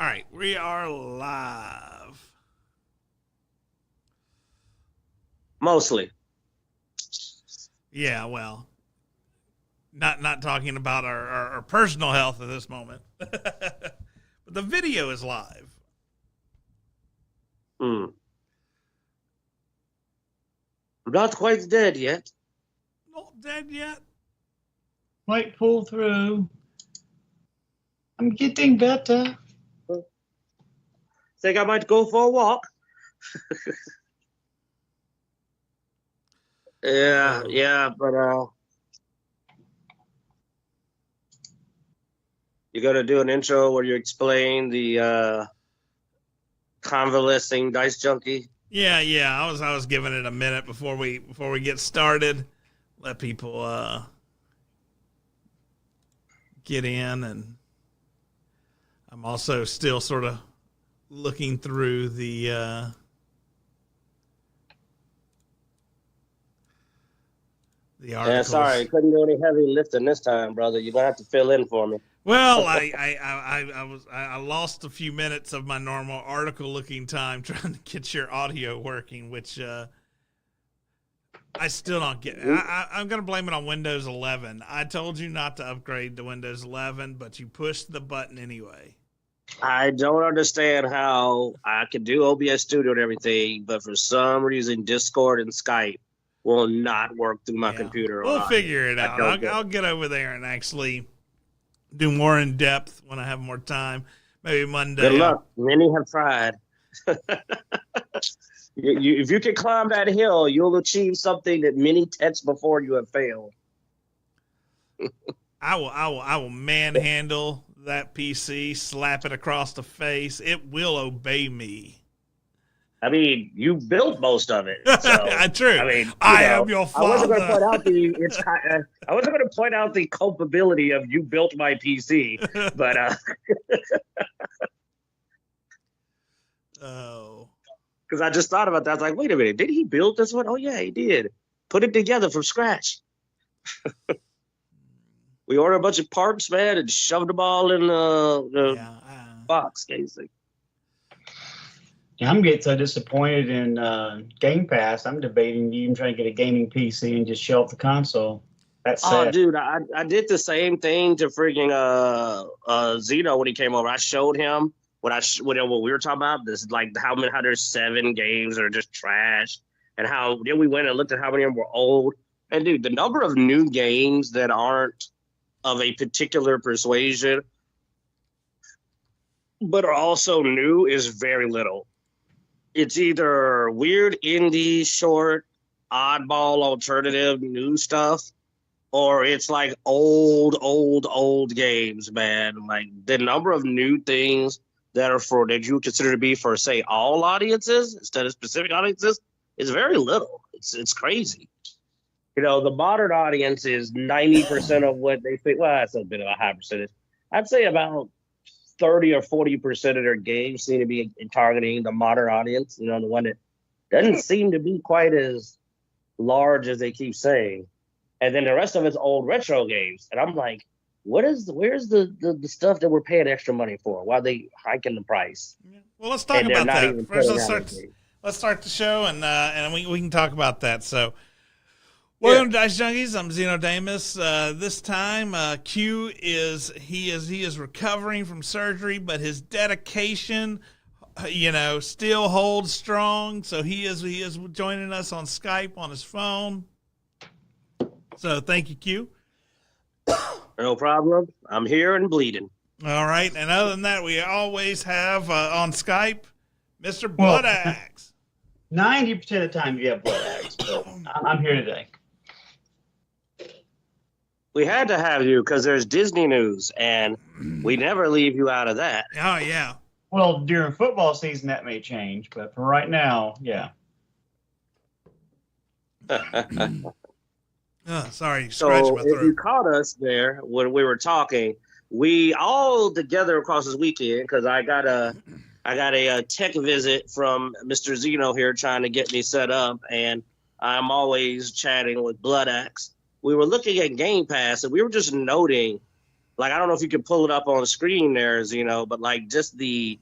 All right, we are live. Mostly. Yeah, well, not talking about our personal health at this moment. But the video is live. I'm not quite dead yet. Not dead yet. Might pull through. I'm getting better. Think I might go for a walk. Yeah, but you got to do an intro where you explain the convalescing dice junkie. Yeah. I was giving it a minute before we get started. Let people get in, and I'm also still sort of looking through the articles. Yeah, sorry, couldn't do any heavy lifting this time, brother. You're gonna have to fill in for me. Well, I lost a few minutes of my normal article looking time trying to get your audio working, which I still don't get. I'm going to blame it on Windows 11. I told you not to upgrade to Windows 11, but you pushed the button anyway. I don't understand how I can do OBS Studio and everything, but for some reason Discord and Skype will not work through my computer. We'll figure it out. I'll get over there and actually do more in depth when I have more time. Maybe Monday. Good luck. Many have tried. If you can climb that hill, you'll achieve something that many texts before you have failed. I will manhandle that PC, slap it across the face. It will obey me. I mean, you built most of it. So, True. I mean, I am your father. I wasn't going to point out the culpability of you built my PC, but oh, because I just thought about that. I was like, wait a minute, did he build this one? Oh yeah, he did. Put it together from scratch. We ordered a bunch of parts, man, and shoved them all in the box, basically. I'm getting so disappointed in Game Pass. I'm debating even trying to get a gaming PC and just shelf the console. That's sad. Oh, dude, I did the same thing to freaking Zeno when he came over. I showed him what we were talking about. This like how there's 7 games that are just trash, and how then we went and looked at how many of them were old. And dude, the number of new games that aren't of a particular persuasion, but are also new is very little. It's either weird indie, short, oddball, alternative, new stuff, or it's like old games, man. Like the number of new things that you consider to be for, say, all audiences instead of specific audiences is very little. It's crazy. You know, the modern audience is 90% of what they think. Well, that's a bit of a high percentage. I'd say about 30 or 40% of their games seem to be targeting the modern audience, you know, the one that doesn't seem to be quite as large as they keep saying. And then the rest of it's old retro games. And I'm like, where's the stuff that we're paying extra money for? Why are they hiking the price? Well, let's talk about that. First, let's start the show, and we can talk about that. So, welcome to Dicejunkies. I'm Xenodamus. This time, Q is recovering from surgery, but his dedication, still holds strong. So he is joining us on Skype on his phone. So thank you, Q. No problem. I'm here and bleeding. All right, and other than that, we always have on Skype Mr. Bloodaxe. 90% of the time you have Bloodaxe, but I'm here today. We had to have you because there's Disney news, and we never leave you out of that. Oh, yeah. Well, during football season, that may change, but for right now, yeah. Sorry, so if you caught us there when we were talking, we all together across this weekend, because I got a tech visit from Mr. Zeno here trying to get me set up, and I'm always chatting with Bloodaxe. We were looking at Game Pass, and we were just noting Like, I don't know if you can pull it up on the screen there, but like just the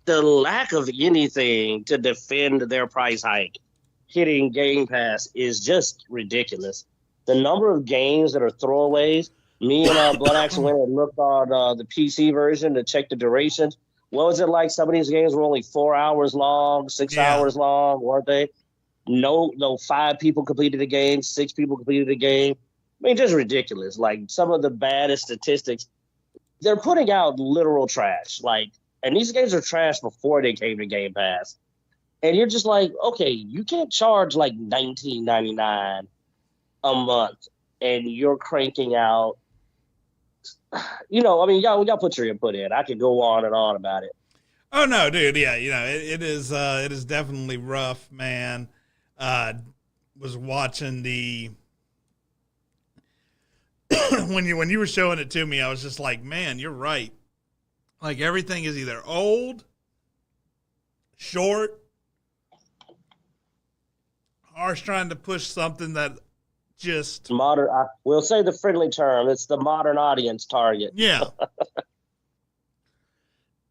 lack of anything to defend their price hike hitting Game Pass is just ridiculous. The number of games that are throwaways. Me and Bloodaxe went and looked on the PC version to check the durations. What was it like? Some of these games were only 4 hours long, 6 hours long, weren't they? No, 5 people completed the game, 6 people completed the game. I mean, just ridiculous. Like, some of the baddest statistics. They're putting out literal trash. Like, and these games are trash before they came to Game Pass. And you're just like, okay, you can't charge like $19.99 a month, and you're cranking out. I mean, y'all put your input in. I could go on and on about it. Oh no, dude, yeah, it is definitely rough, man. Was watching the when you were showing it to me, I was just like, man, you're right. Like, everything is either old, short, or trying to push something that just modern. We'll say the friendly term. It's the modern audience target. Yeah.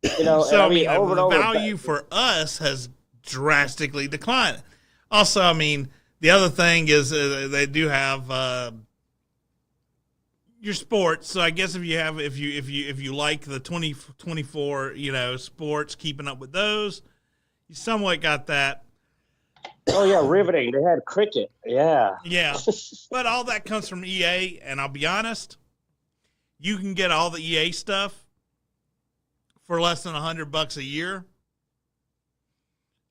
So I mean, the value for us has drastically declined. Also, I mean, the other thing is they do have your sports. So I guess if you like the 2024, sports, keeping up with those, you somewhat got that. Oh yeah, riveting. They had cricket. Yeah. Yeah. But all that comes from EA, and I'll be honest, you can get all the EA stuff for less than $100 a year.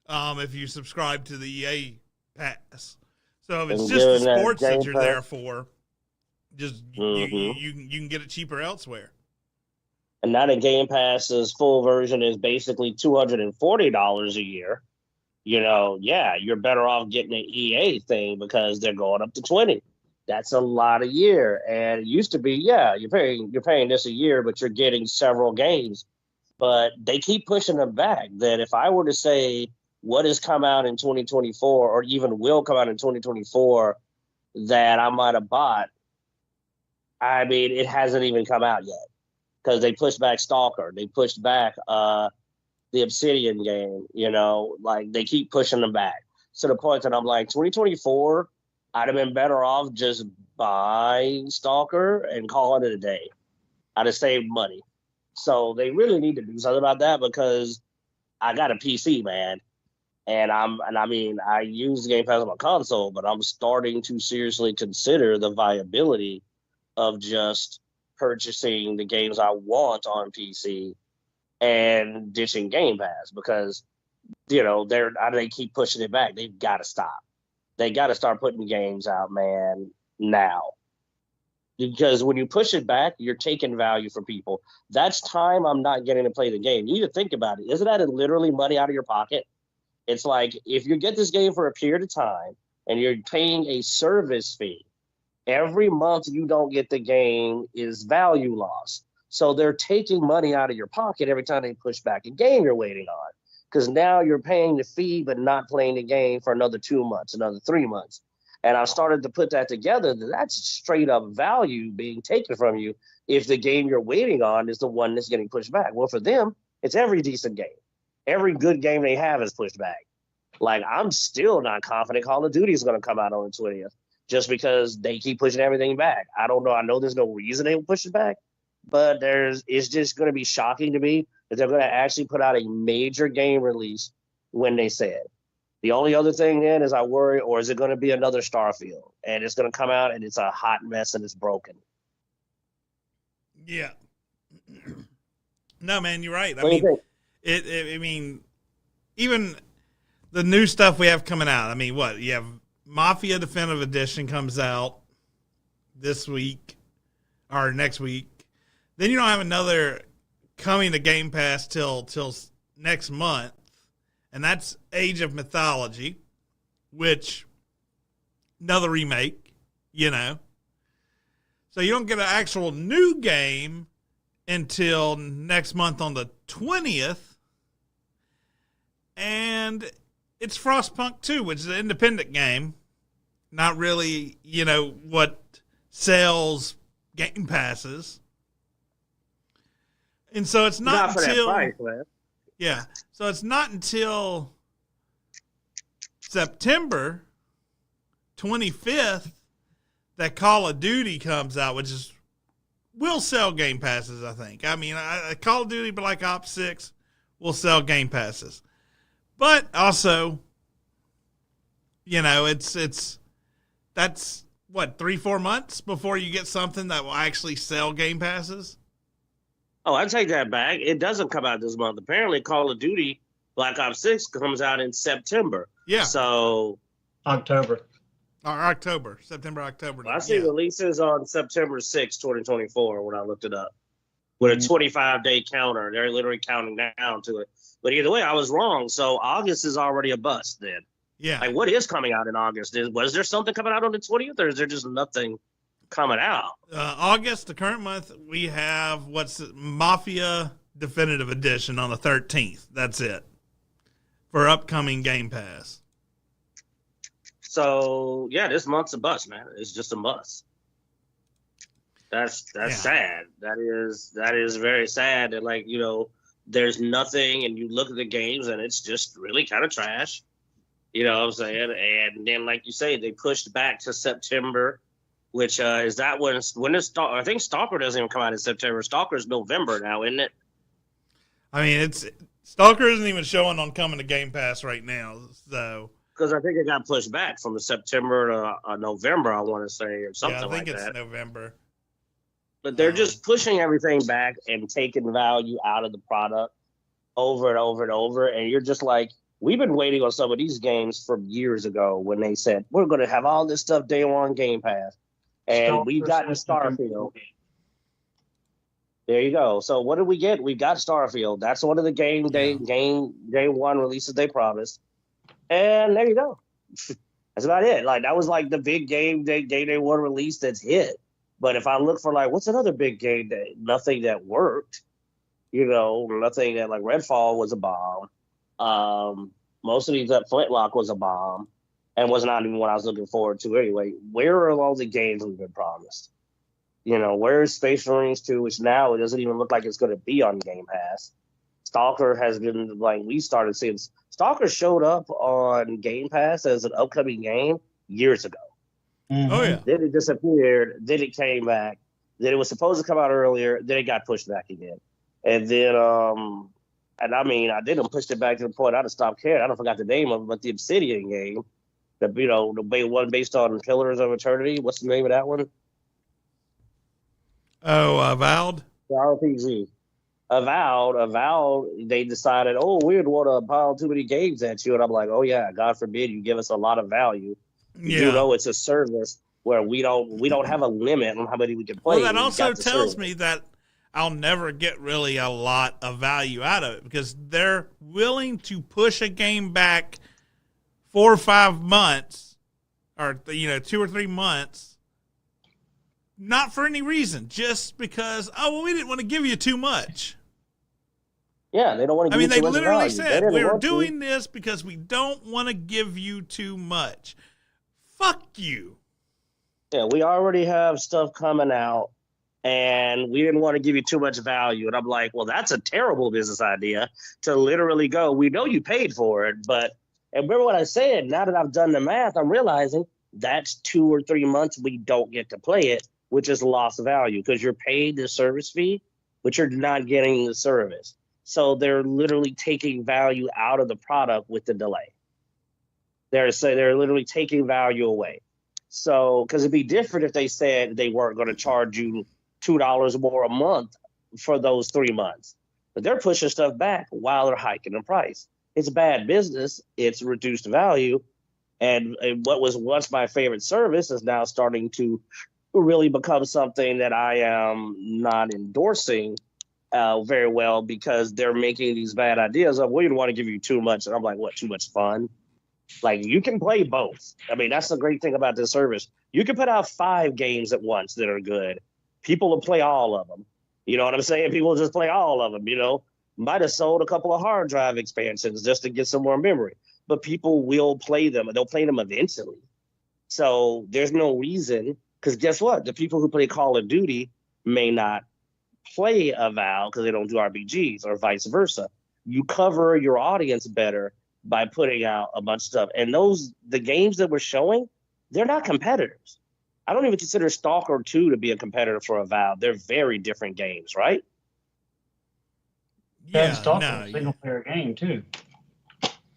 If you subscribe to the EA pass. So if it's just the sports that you're there for, just you can get it cheaper elsewhere. And now the Game Pass's full version is basically $240 a year. You're better off getting an EA thing because they're going up to 20. That's a lot a year. And it used to be, you're paying this a year, but you're getting several games. But they keep pushing them back. That if I were to say what has come out in 2024 or even will come out in 2024 that I might have bought, I mean, it hasn't even come out yet because they pushed back Stalker. They pushed back the Obsidian game, like they keep pushing them back to the point that I'm like, 2024, I'd have been better off just buying Stalker and calling it a day. I'd have saved money. So they really need to do something about that because I got a PC, man. And I use the Game Pass on my console, but I'm starting to seriously consider the viability of just purchasing the games I want on PC and ditching Game Pass because, they keep pushing it back. They've got to stop. They got to start putting games out, man, now. Because when you push it back, you're taking value from people. That's time I'm not getting to play the game. You need to think about it. Isn't that literally money out of your pocket? It's like if you get this game for a period of time and you're paying a service fee, every month you don't get the game is value loss. So they're taking money out of your pocket every time they push back a game you're waiting on. Because now you're paying the fee but not playing the game for another 2 months, another 3 months. And I started to put that together. That's straight up value being taken from you if the game you're waiting on is the one that's getting pushed back. Well, for them, it's every decent game. Every good game they have is pushed back. Like, I'm still not confident Call of Duty is going to come out on the 20th just because they keep pushing everything back. I don't know. I know there's no reason they will push it back, but it's just going to be shocking to me that they're going to actually put out a major game release when they say it. The only other thing then is I worry, or is it going to be another Starfield? And it's going to come out and it's a hot mess and it's broken. Yeah. No, man, you're right. I mean, even the new stuff we have coming out. I mean, what? You have Mafia Definitive Edition comes out this week or next week. Then you don't have another coming to Game Pass till next month. And that's Age of Mythology, which another remake, So you don't get an actual new game until next month on the 20th. And it's Frostpunk 2, which is an independent game. Not really, what sells Game Passes. And so it's not until that price, man. Yeah. So it's not until September 25th that Call of Duty comes out, which will sell Game Passes, I think. I mean, Call of Duty Black Ops 6 will sell Game Passes. But also, that's what, 3-4 months before you get something that will actually sell Game Passes? Oh, I take that back. It doesn't come out this month. Apparently, Call of Duty Black Ops 6 comes out in September. Yeah. So October. Or September, October. I see releases on September 6, 2024 when I looked it up. With a 25-day counter. They're literally counting down to it. But either way, I was wrong. So August is already a bust then. Yeah. Like, what is coming out in August? Was there something coming out on the 20th, or is there just nothing coming out? August, the current month, we have Mafia Definitive Edition on the 13th. That's it. For upcoming Game Pass. So, yeah, this month's a bust, man. It's just a bust. That's sad. That is very sad. And, like, there's nothing, and you look at the games, and it's just really kind of trash. You know what I'm saying? And then, like you say, they pushed back to September, which is that when is I think Stalker doesn't even come out in September. Stalker's November now, isn't it? I mean, Stalker isn't even showing on coming to Game Pass right now, so. Because I think it got pushed back from September to November, I want to say, or something like that. Yeah, I think it's November. But they're just pushing everything back and taking value out of the product over and over and over. And you're just like, we've been waiting on some of these games from years ago when they said, we're going to have all this stuff day one Game Pass. And we've gotten Starfield. There you go. So what did we get? We got Starfield. That's one of the game one releases they promised. And there you go. That's about it. Like, that was like the big game day one release that's hit. But if I look for, like, what's another big game nothing that worked, nothing that, like, Redfall was a bomb. Most of these, Flintlock was a bomb and was not even what I was looking forward to anyway. Where are all the games we've been promised? Where's Space Marines 2, which now it doesn't even look like it's going to be on Game Pass. Stalker has been, like, we started seeing, Stalker showed up on Game Pass as an upcoming game years ago. Mm-hmm. Oh, yeah. Then it disappeared. Then it came back. Then it was supposed to come out earlier. Then it got pushed back again. And then, and I mean, I didn't push it back to the point I just stopped caring. I don't forgot the name of it, but the Obsidian game, the one based on Pillars of Eternity. What's the name of that one? Oh, Avowed? The RPG. Avowed, they decided, we would want to pile too many games at you. And I'm like, oh, yeah, God forbid you give us a lot of value. Yeah. It's a service where we don't have a limit on how many we can play. Well, that also tells me that I'll never get really a lot of value out of it because they're willing to push a game back 4 or 5 months or 2 or 3 months, not for any reason, just because, we didn't want to give you too much. Yeah, they don't want to give you too much value. They literally said, we're doing this because we don't want to give you too much. Fuck you. Yeah, we already have stuff coming out, and we didn't want to give you too much value. And I'm like, well, that's a terrible business idea to literally go, we know you paid for it, but, and remember what I said, now that I've done the math, I'm realizing that's 2 or 3 months we don't get to play it, which is lost value because you're paid the service fee, but you're not getting the service. So they're literally taking value out of the product with the delay. They're literally taking value away. So, because it'd be different if they said they weren't going to charge you $2 more a month for those 3 months. But they're pushing stuff back while they're hiking the price. It's bad business. It's reduced value. And what was once my favorite service is now starting to really become something that I am not endorsing very well because they're making these bad ideas of, we didn't want to give you too much. And I'm like, what, too much fun? Like, you can play both. I mean, that's the great thing about this service. You can put out 5 games at once that are good. People will play all of them. You know what I'm saying? People just play all of them, Might have sold a couple of hard drive expansions just to get some more memory. But people will play them, and they'll play them eventually. So there's no reason, because guess what? The people who play Call of Duty may not play a Valve because they don't do RPGs, or vice versa. You cover your audience better by putting out a bunch of stuff. And the games that we're showing, they're not competitors. I don't even consider Stalker 2 to be a competitor for a Valve. They're very different games, right? Yeah, Stalker's a single-player game, too.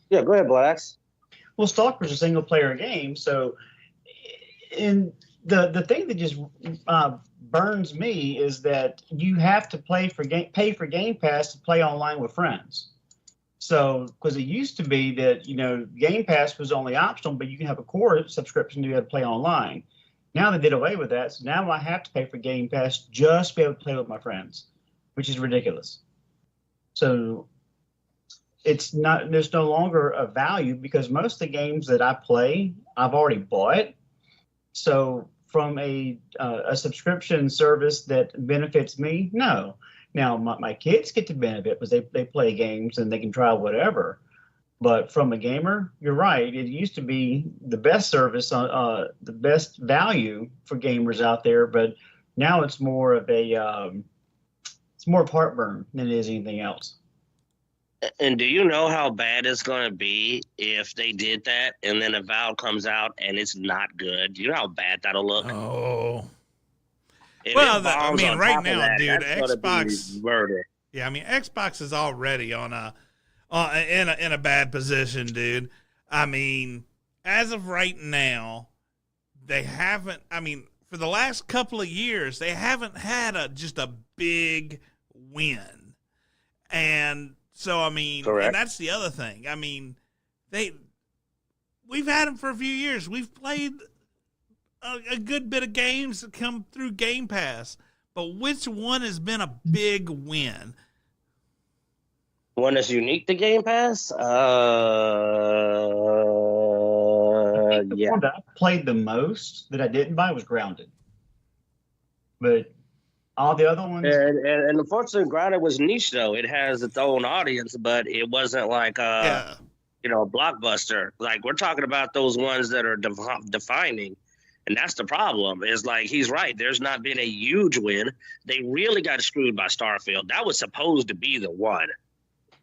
Yeah, go ahead, Bloodaxe. Well, Stalker's a single-player game, so in the thing that just burns me is that you have to pay for Game Pass to play online with friends. So, because it used to be that, Game Pass was only optional, but you can have a core subscription to be able to play online. Now they did away with that, so now I have to pay for Game Pass just to be able to play with my friends, which is ridiculous. So there's no longer a value, because most of the games that I play, I've already bought. So from a subscription service that benefits me, no. Now my kids get to benefit because they play games and they can try whatever. But from a gamer, you're right. It used to be the best service, the best value for gamers out there. But now it's more of it's more heartburn than it is anything else. And do you know how bad it's going to be if they did that and then a Valve comes out and it's not good? Do you know how bad that'll look? Oh. Well, right now, dude, Xbox. Murder. Yeah, Xbox is already in a bad position, dude. As of right now, they haven't. For the last couple of years, they haven't had just a big win, and so Correct. And that's the other thing. We've had them for a few years. We've played a good bit of games that come through Game Pass, but which one has been a big win? One that's unique to Game Pass? The one that I played the most that I didn't buy was Grounded. But all the other ones... And unfortunately, Grounded was niche, though. It has its own audience, but it wasn't like a blockbuster. Like, we're talking about those ones that are defining. And that's the problem, is like, he's right. There's not been a huge win. They really got screwed by Starfield. That was supposed to be the one.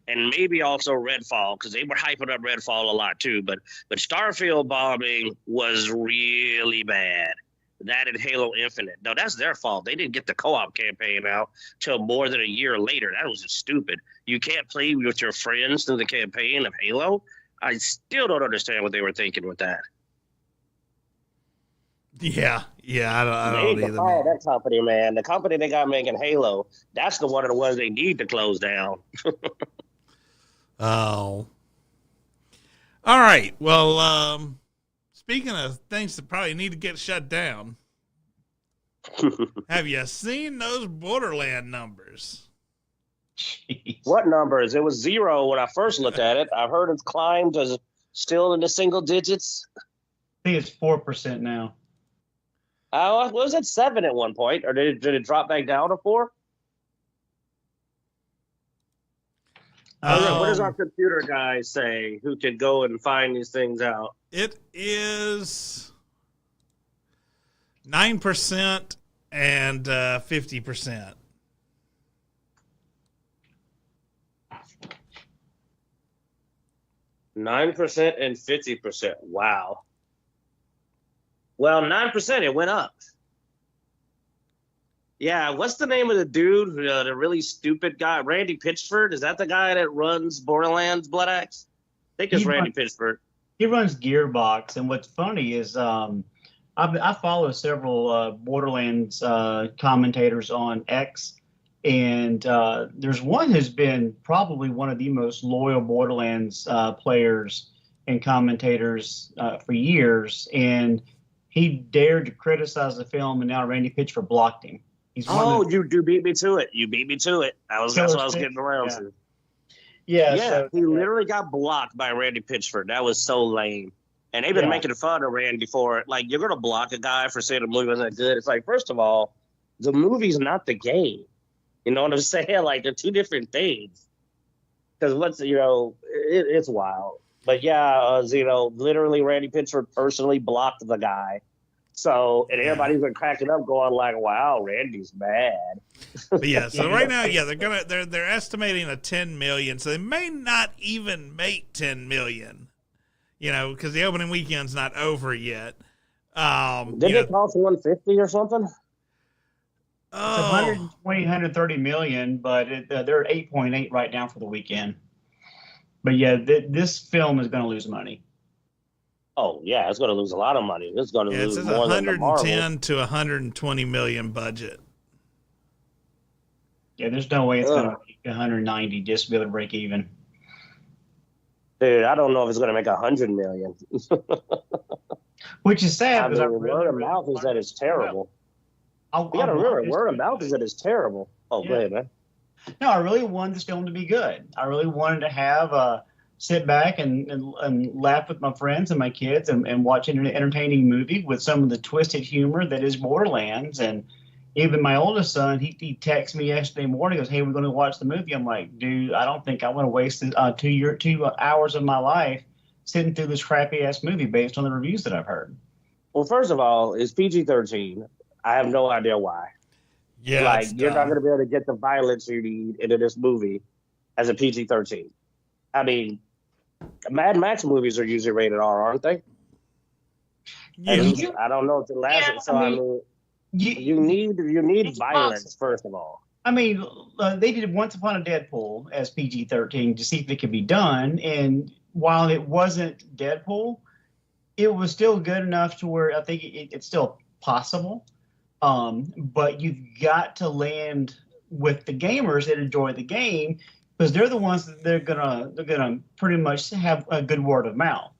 And maybe also Redfall, because they were hyping up Redfall a lot too. But Starfield bombing was really bad. That and Halo Infinite. No, that's their fault. They didn't get the co-op campaign out till more than a year later. That was just stupid. You can't play with your friends through the campaign of Halo. I still don't understand what they were thinking with that. Yeah, I don't either. Fire that company, man. The company they got making Halo, that's the one of the ones they need to close down. Oh. All right. Well, speaking of things that probably need to get shut down, have you seen those Borderland numbers? Jeez. What numbers? It was 0 when I first looked at it. I've heard it's climbed to still in the single digits. I think it's 4% now. Was it 7 at one point, or did it drop back down to 4? What does our computer guy say, who can go and find these things out? It is 9% and 50%. %9 and 50%. Wow. Well, 9%, it went up. Yeah, what's the name of the dude, the really stupid guy? Randy Pitchford? Is that the guy that runs Borderlands Bloodaxe? I think it's Randy Pitchford. He runs Gearbox, and what's funny is I follow several Borderlands commentators on X, and there's one who's been probably one of the most loyal Borderlands players and commentators for years, and he dared to criticize the film, and now Randy Pitchford blocked him. You beat me to it. You beat me to it. That's what I was getting around to. Yeah. So, he literally got blocked by Randy Pitchford. That was so lame. And they've been making fun of Randy for it. Like, you're going to block a guy for saying the movie wasn't good. It's like, first of all, the movie's not the game. You know what I'm saying? Like, they're two different things. Because it's wild. But yeah, literally Randy Pitchford personally blocked the guy So, and everybody's been cracking up, going like, "Wow, Randy's mad." But yeah, so right now, yeah, they're estimating a 10 million, so they may not even make 10 million. Because the opening weekend's not over yet. Did it cost 150 or something? It's 120, 130 million, but they're at 8.8 right now for the weekend. But yeah, this film is going to lose money. Oh yeah, it's going to lose a lot of money. It's going to lose more than the Marvel. 110 to 120 million budget. Yeah, there's no way it's going to make 190 just to be able to break even. Dude, I don't know if it's going to make 100 million. Which is sad. I mean, word of mouth is that it's terrible. You got to remember, word of mouth is that it's terrible. Oh, go ahead, man. No, I really wanted this film to be good. I really wanted to have sit back and laugh with my friends and my kids and watch an entertaining movie with some of the twisted humor that is Borderlands. And even my oldest son, he texted me yesterday morning, goes, "Hey, we're going to watch the movie." I'm like, dude, I don't think I want to waste 2 hours of my life sitting through this crappy ass movie based on the reviews that I've heard. Well, first of all, it's PG-13. I have no idea why. Yeah, like you're not going to be able to get the violence you need into this movie as a PG-13. I mean, Mad Max movies are usually rated R, aren't they? Yeah. I don't know if the last. Yeah, so I mean, you need violence possible. First of all. I mean, they did Once Upon a Deadpool as PG-13 to see if it could be done, and while it wasn't Deadpool, it was still good enough to where I think it's still possible. But you've got to land with the gamers that enjoy the game, because they're the ones that they're gonna pretty much have a good word of mouth.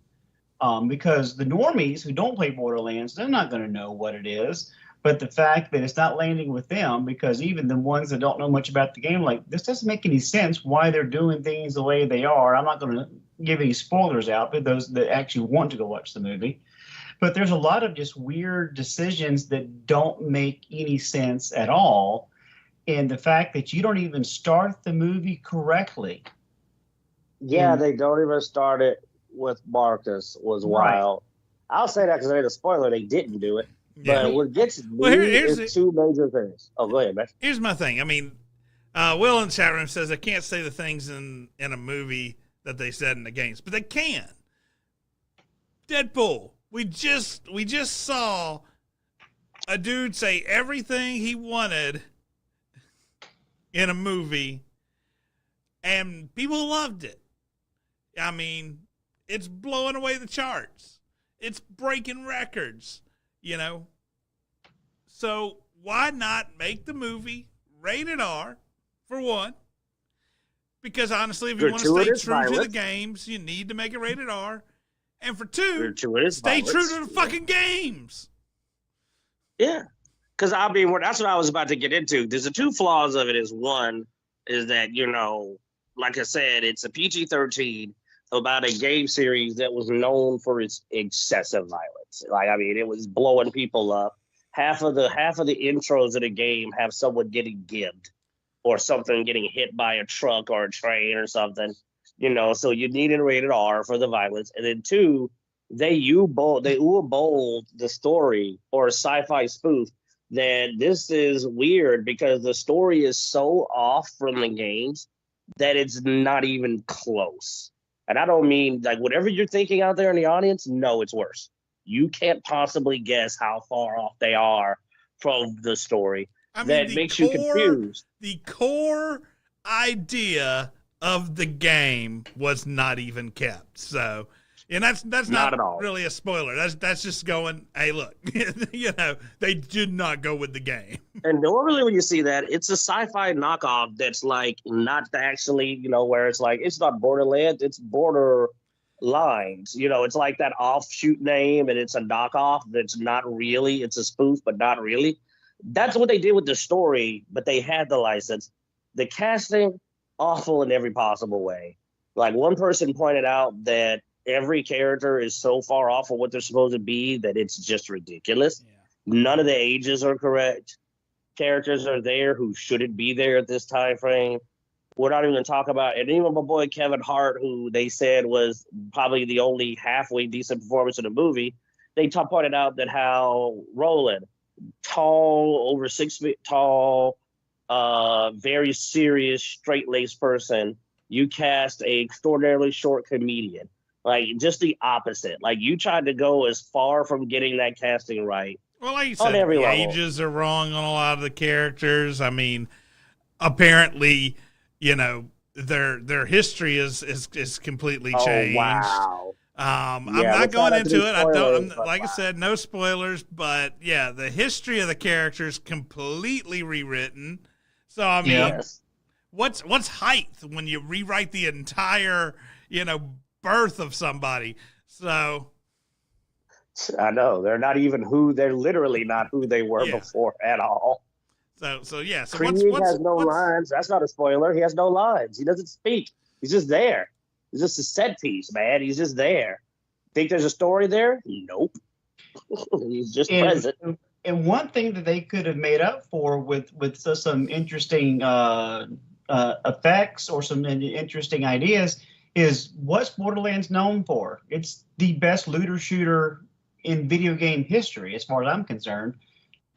Because the normies who don't play Borderlands, they're not gonna know what it is. But the fact that it's not landing with them, because even the ones that don't know much about the game, like, this doesn't make any sense why they're doing things the way they are. I'm not going to give any spoilers out, but those that actually want to go watch the movie. But there's a lot of just weird decisions that don't make any sense at all. And the fact that you don't even start the movie correctly. Yeah, they don't even start it with Marcus was wild. Right. I'll say that because they're the spoiler. They didn't do it. But what gets me is two major things. Oh, go ahead, man. Here's my thing. I mean, Will in the chat room says I can't say the things in a movie that they said in the games, but they can. Deadpool. We just saw a dude say everything he wanted in a movie, and people loved it. I mean, it's blowing away the charts. It's breaking records. So why not make the movie rated R, for one? Because honestly, if you want to stay true to the games, you need to make it rated R. And for two, stay true to the fucking games. Yeah. Because, I mean, that's what I was about to get into. There's the two flaws of it is, one, is that, like I said, it's a PG-13 about a game series that was known for its excessive violence. Like, I mean, it was blowing people up. Half of the intros of the game have someone getting gibbed or something getting hit by a truck or a train or something, so you need it rated R for the violence. And then two, they bold the story or a sci-fi spoof that this is weird because the story is so off from the games that it's not even close. And I don't mean like whatever you're thinking out there in the audience. No, it's worse. You can't possibly guess how far off they are from the story. That makes you confused. The core idea of the game was not even kept. So, and that's not at all. Really a spoiler. That's just going, hey, look, they did not go with the game. And normally when you see that, it's a sci-fi knockoff that's like not actually, where it's like, it's not Borderlands, it's Borderlines. It's like that offshoot name and it's a knockoff that's not really, it's a spoof, but not really. That's what they did with the story, but they had the license. The casting, awful in every possible way. Like one person pointed out that every character is so far off of what they're supposed to be that it's just ridiculous. Yeah. None of the ages are correct. Characters are there who shouldn't be there at this time frame. We're not even going to talk about, and even my boy Kevin Hart, who they said was probably the only halfway decent performance in the movie, they pointed out that how Roland, tall, over 6 feet tall, very serious, straight-laced person, you cast a extraordinarily short comedian. Like, just the opposite. Like, you tried to go as far from getting that casting right. Well, like you said, the ages are wrong on a lot of the characters. I mean, apparently, you know, their history is completely changed. Wow. I'm not going into it. I said, no spoilers, but yeah, the history of the characters completely rewritten. So I mean, what's height when you rewrite the entire, you know, birth of somebody? So I know they're literally not who they were before at all. So yeah. So Creed has no lines. That's not a spoiler. He has no lines. He doesn't speak. He's just there. He's just a set piece, man. He's just there. Think there's a story there? Nope. He's just present. And one thing that they could have made up for with some interesting effects or some interesting ideas is what's Borderlands known for? It's the best looter shooter in video game history, as far as I'm concerned.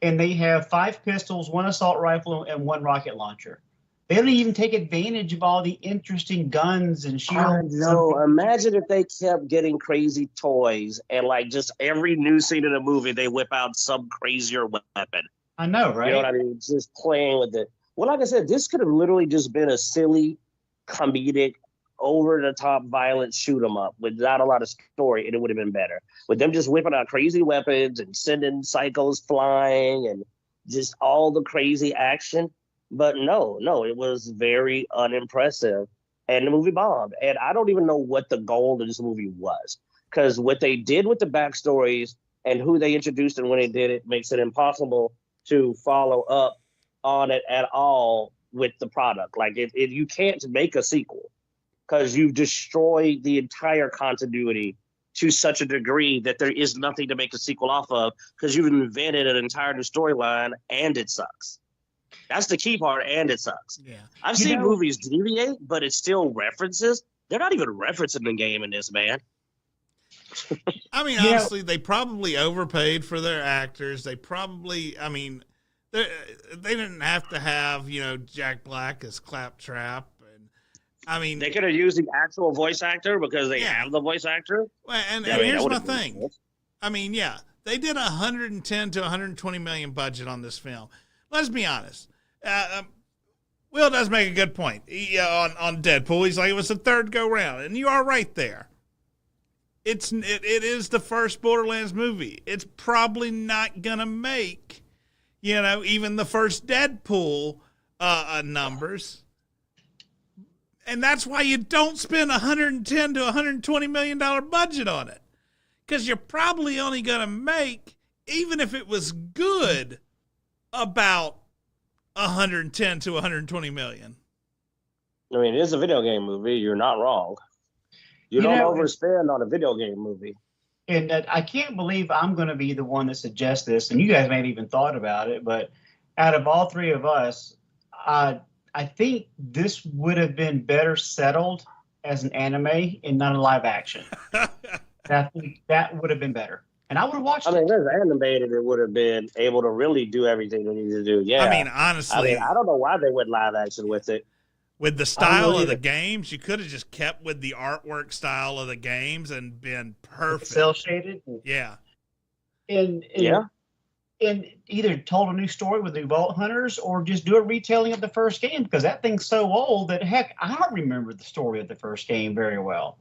And they have 5 pistols, 1 assault rifle, and 1 rocket launcher. They don't even take advantage of all the interesting guns and shields. No, imagine if they kept getting crazy toys and like just every new scene in a movie, they whip out some crazier weapon. I know, right? You know what I mean? Just playing with it. Well, like I said, this could have literally just been a silly, comedic, over-the-top, violent shoot 'em up with not a lot of story, and it would have been better. With them just whipping out crazy weapons and sending psychos flying and just all the crazy action. But no, it was very unimpressive. And the movie bombed. And I don't even know what the goal of this movie was. Because what they did with the backstories and who they introduced and when they did it makes it impossible to follow up on it at all with the product. Like, you can't make a sequel because you've destroyed the entire continuity to such a degree that there is nothing to make a sequel off of because you've invented an entire new storyline and it sucks. That's the key part, and it sucks. Yeah, I've seen movies deviate, but it's still references. They're not even referencing the game in this, man. I mean, honestly, they probably overpaid for their actors. They probably, I mean, they didn't have to have, you know, Jack Black as Claptrap. And I mean, they could have used the actual voice actor because they have the voice actor. Well, and here's my thing. Cool. I mean, yeah, they did 110 to 120 million budget on this film. Let's be honest. Will does make a good point on Deadpool. He's like, it was the third go round, and you are right there. It is the first Borderlands movie. It's probably not gonna make, you know, even the first Deadpool numbers, and that's why you don't spend 110 to 120 million budget on it, because you're probably only gonna make, even if it was good, about 110 to 120 million. I mean, it is a video game movie. You're not wrong. You don't overspend on a video game movie. And I can't believe I'm going to be the one that suggests this, and you guys may have even thought about it, but out of all 3 of us, I think this would have been better settled as an anime and not a live action. I think that would have been better. And I would have watched it. I mean, if animated, it would have been able to really do everything they need to do. Yeah. I mean, honestly. I don't know why they went live action with it. With the style of the games, you could have just kept with the artwork style of the games and been perfect. Cell shaded. Yeah. And either told a new story with the Vault Hunters or just do a retelling of the first game, because that thing's so old that, heck, I don't remember the story of the first game very well.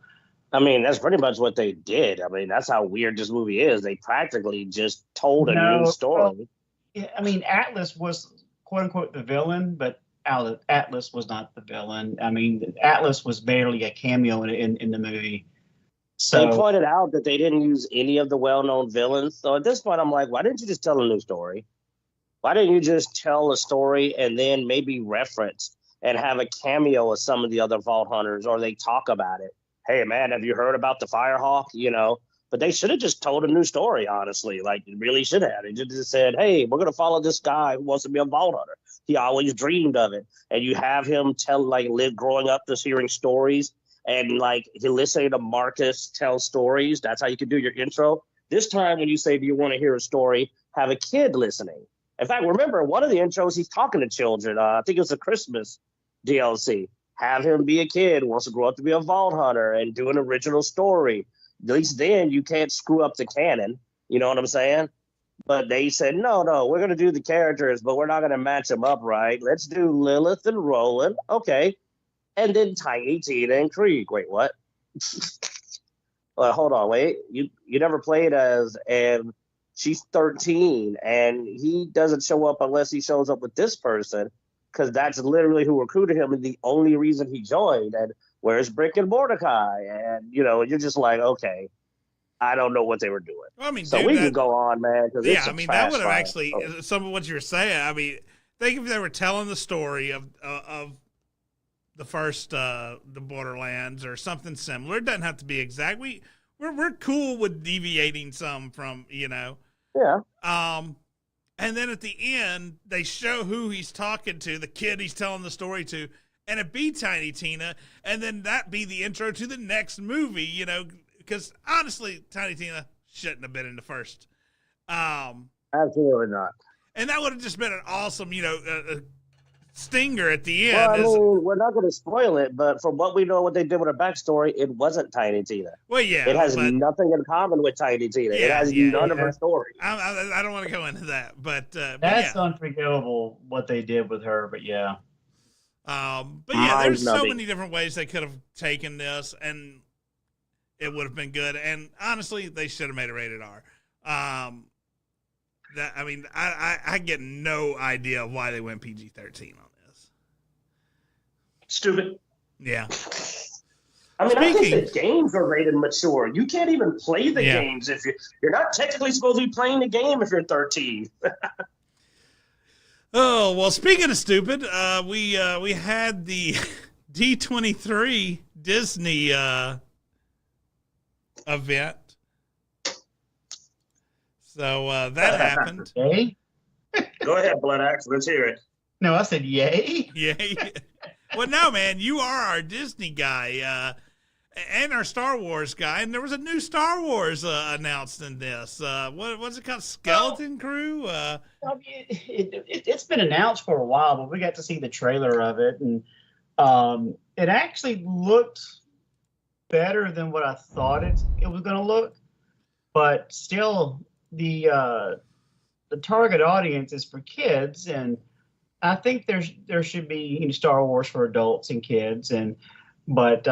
I mean, that's pretty much what they did. I mean, that's how weird this movie is. They practically just told a new story. Well, I mean, Atlas was, quote unquote, the villain, but Atlas was not the villain. I mean, Atlas was barely a cameo in the movie. So they pointed out that they didn't use any of the well-known villains. So at this point, I'm like, why didn't you just tell a new story? Why didn't you just tell a story and then maybe reference and have a cameo of some of the other Vault Hunters, or they talk about it? Hey, man, have you heard about the Firehawk? You know, but they should have just told a new story, honestly. Like, it really should have. They just said, hey, we're going to follow this guy who wants to be a Vault Hunter. He always dreamed of it. And you have him growing up just hearing stories and, like, he listening to Marcus tell stories. That's how you could do your intro. This time, when you say, do you want to hear a story, have a kid listening. In fact, remember, one of the intros, he's talking to children. I think it was a Christmas DLC. Have him be a kid who wants to grow up to be a vault hunter and do an original story. At least then you can't screw up the canon. You know what I'm saying? But they said, no, we're going to do the characters, but we're not going to match them up right. Let's do Lilith and Roland. Okay. And then Tiny Tina and Krieg. Wait, what? Hold on, wait. You never played as, and she's 13, and he doesn't show up unless he shows up with this person, because that's literally who recruited him and the only reason he joined. And where's Brick and Mordecai? And, you're just like, okay, I don't know what they were doing. Well, I mean, so dude, we can go on, man. Yeah, I mean, that would have actually, some of what you were saying, I mean, think if they were telling the story of the first the Borderlands or something similar. It doesn't have to be exact. We're cool with deviating some from, Yeah. And then at the end they show who he's talking to, the kid he's telling the story to, and it be Tiny Tina, and then that be the intro to the next movie, because honestly Tiny Tina shouldn't have been in the first. Absolutely not. And that would have just been an awesome, stinger at the end. Well, I mean, we're not going to spoil it, but from what we know, what they did with her backstory, it wasn't Tiny Tina. Well, yeah. It has nothing in common with Tiny Tina. It has none of her story. I don't want to go into that, but that's unforgivable what they did with her, but yeah. But yeah, there's so many different ways they could have taken this, and it would have been good. And honestly, they should have made it rated R. I get no idea why they went PG-13 on this. Stupid. Yeah. I mean, I think the games are rated mature. You can't even play the games if you're not technically supposed to be playing the game if you're 13. Oh, well, speaking of stupid, we had the D23 Disney event. So that happened. Yay? Go ahead, Bloodaxe. Let's hear it. No, I said yay. Yay. Well, no, man, you are our Disney guy and our Star Wars guy, and there was a new Star Wars announced in this. What's it called? Skeleton Crew? I mean, it's been announced for a while, but we got to see the trailer of it, and it actually looked better than what I thought it was going to look. But still, the target audience is for kids, and I think there should be Star Wars for adults and kids, but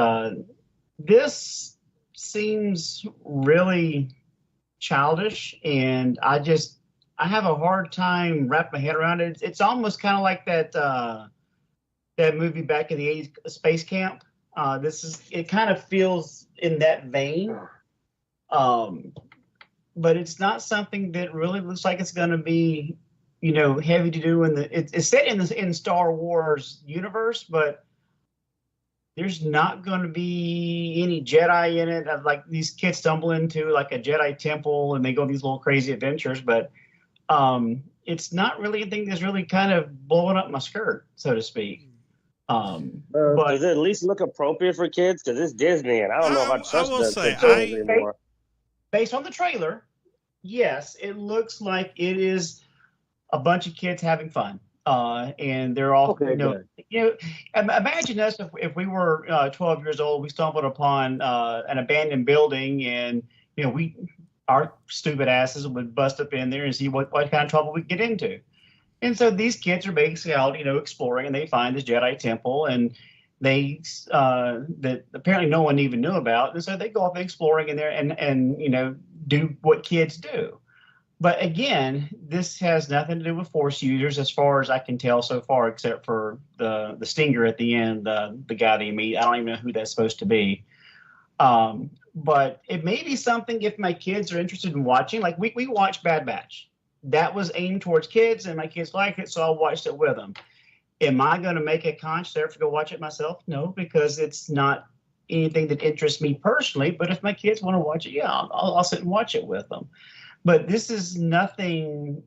this seems really childish, and I have a hard time wrapping my head around it. It's almost kind of like that movie back in the 80s, Space Camp. It kind of feels in that vein. But it's not something that really looks like it's going to be, heavy to do it's set in Star Wars universe, but there's not going to be any Jedi in it. Like these kids stumble into like a Jedi temple and they go on these little crazy adventures, but it's not really anything that's really kind of blowing up my skirt, so to speak. But does it at least look appropriate for kids? Because it's Disney, and I don't know if I trust it anymore. Based on the trailer, yes, it looks like it is a bunch of kids having fun, and they're all imagine us if we were 12 years old, we stumbled upon an abandoned building, and our stupid asses would bust up in there and see what kind of trouble we get into. And so these kids are basically out, exploring, and they find this Jedi temple, and they that apparently no one even knew about, and so they go off exploring in there and do what kids do. But again, this has nothing to do with Force users, as far as I can tell so far, except for the stinger at the end, the guy that you meet. I don't even know who that's supposed to be. But it may be something if my kids are interested in watching. Like we watched Bad Batch. That was aimed towards kids, and my kids like it, so I watched it with them. Am I going to make a conscious effort to go watch it myself? No, because it's not anything that interests me personally. But if my kids want to watch it, I'll sit and watch it with them. But this is nothing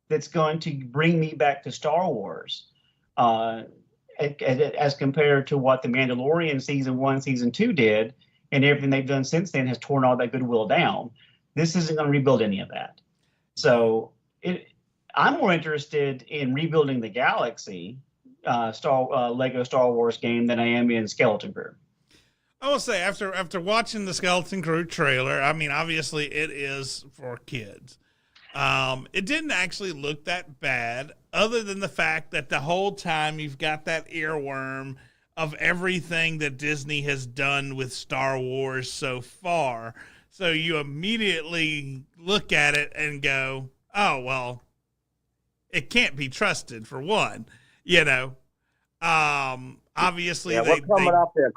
that's going to bring me back to Star Wars as compared to what The Mandalorian Season 1, Season 2 did, and everything they've done since then has torn all that goodwill down. This isn't going to rebuild any of that. So I'm more interested in rebuilding the Galaxy Lego Star Wars game than I am in Skeleton Crew. I will say, after watching the Skeleton Crew trailer, I mean, obviously it is for kids. It didn't actually look that bad, other than the fact that the whole time you've got that earworm of everything that Disney has done with Star Wars so far. So you immediately look at it and go, oh, well, it can't be trusted, for one, you know. Obviously, what's coming off the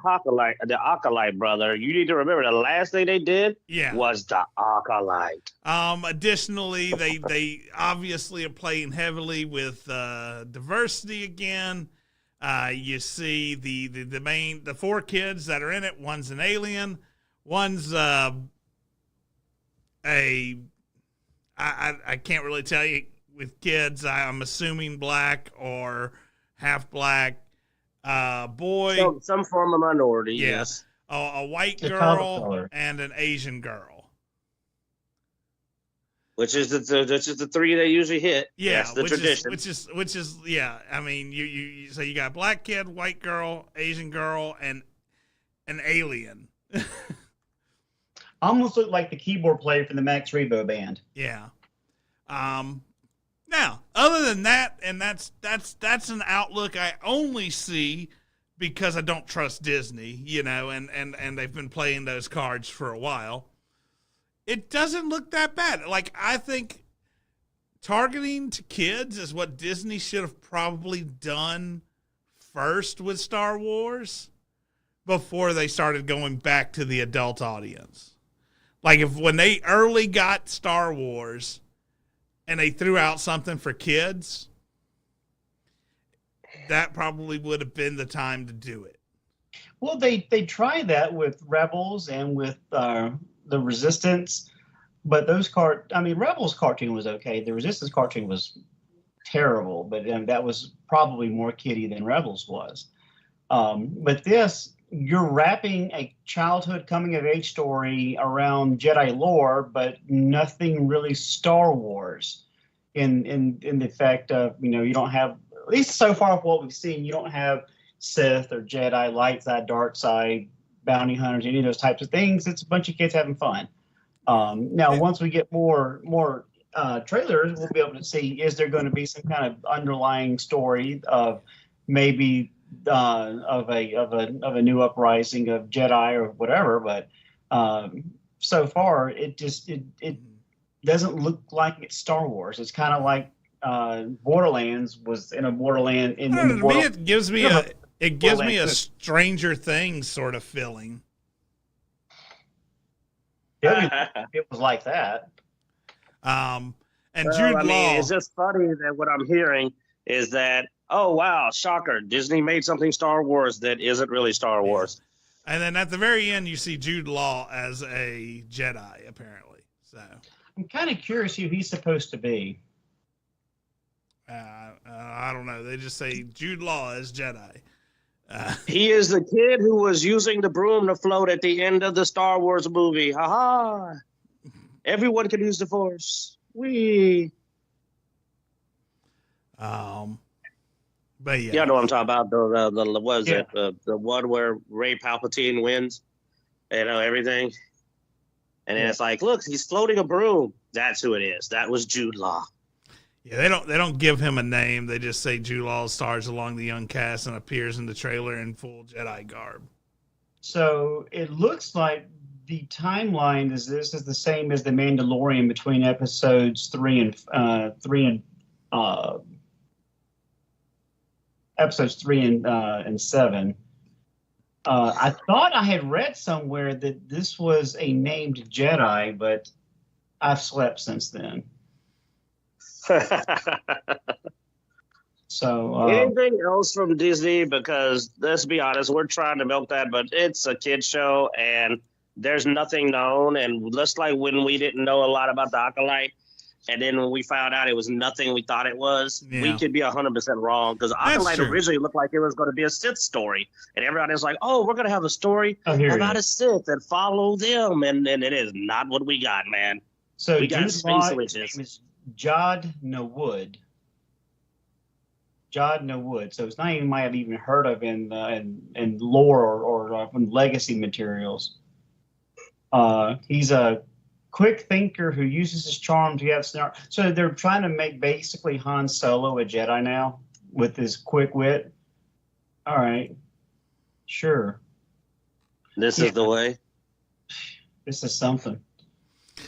Acolyte, brother. You need to remember the last thing they did was the Acolyte. Additionally, they obviously are playing heavily with diversity again. You see the 4 kids that are in it. One's an alien. One's I can't really tell you with kids. I'm assuming black or half black. Boy, some form of minority. Yes, a white girl and an Asian girl, which is the 3 they usually hit. Yeah, that's the tradition. Which is yeah. I mean, you so you got black kid, white girl, Asian girl, and an alien. Almost looked like the keyboard player from the Max Rebo band. Yeah. Now, other than that, and that's an outlook I only see because I don't trust Disney, you know, and they've been playing those cards for a while. It doesn't look that bad. Like, I think targeting to kids is what Disney should have probably done first with Star Wars before they started going back to the adult audience. Like, when they early got Star Wars and they threw out something for kids, that probably would have been the time to do it. Well, they tried that with Rebels and with the Resistance, but Rebels cartoon was okay. The Resistance cartoon was terrible, but that was probably more kiddie than Rebels was. But this, you're wrapping a childhood coming-of-age story around Jedi lore, but nothing really Star Wars in the fact of, you know, you don't have, at least so far from what we've seen, you don't have Sith or Jedi, light side, dark side, bounty hunters, any of those types of things. It's a bunch of kids having fun. Now, once we get more trailers, we'll be able to see, is there going to be some kind of underlying story of maybe of a new uprising of Jedi or whatever, but so far it doesn't look like it's Star Wars. It's kind of like Borderlands was in a Borderland. It gives me a Stranger Things sort of feeling. It was like that. And Jude Law. It's just funny that what I'm hearing is that, oh, wow, shocker, Disney made something Star Wars that isn't really Star Wars. And then at the very end, you see Jude Law as a Jedi, apparently. So I'm kind of curious who he's supposed to be. I don't know. They just say Jude Law as Jedi. He is the kid who was using the broom to float at the end of the Star Wars movie. Ha-ha! Everyone can use the Force. Whee! But yeah, you know what I'm talking about. The one where Ray Palpatine wins, you know, everything, and then it's like, look, he's floating a broom. That's who it is. That was Jude Law. Yeah, they don't give him a name. They just say Jude Law stars along the young cast and appears in the trailer in full Jedi garb. So it looks like the timeline is the same as the Mandalorian between episodes 3 and episodes 3 and 7. I thought I had read somewhere that this was a named Jedi, but I've slept since then. So anything else from Disney? Because let's be honest, we're trying to milk that, but it's a kid show and there's nothing known. And just like when we didn't know a lot about the Acolyte, And then when we found out it was nothing we thought it was, Yeah. we could be 100% wrong. Because Acolyte originally looked like it was going to be a Sith story. And everybody's like, oh, we're going to have a story about a Sith and follow them. And it is not what we got, man. So we got space witches. His name is Jod Nawood. Jod Nawood. So it's not even might have even heard of in lore or from legacy materials. He's a quick thinker who uses his charm to have snark. So they're trying to make basically Han Solo a Jedi now with his quick wit. All right, sure. This is the way. This is something.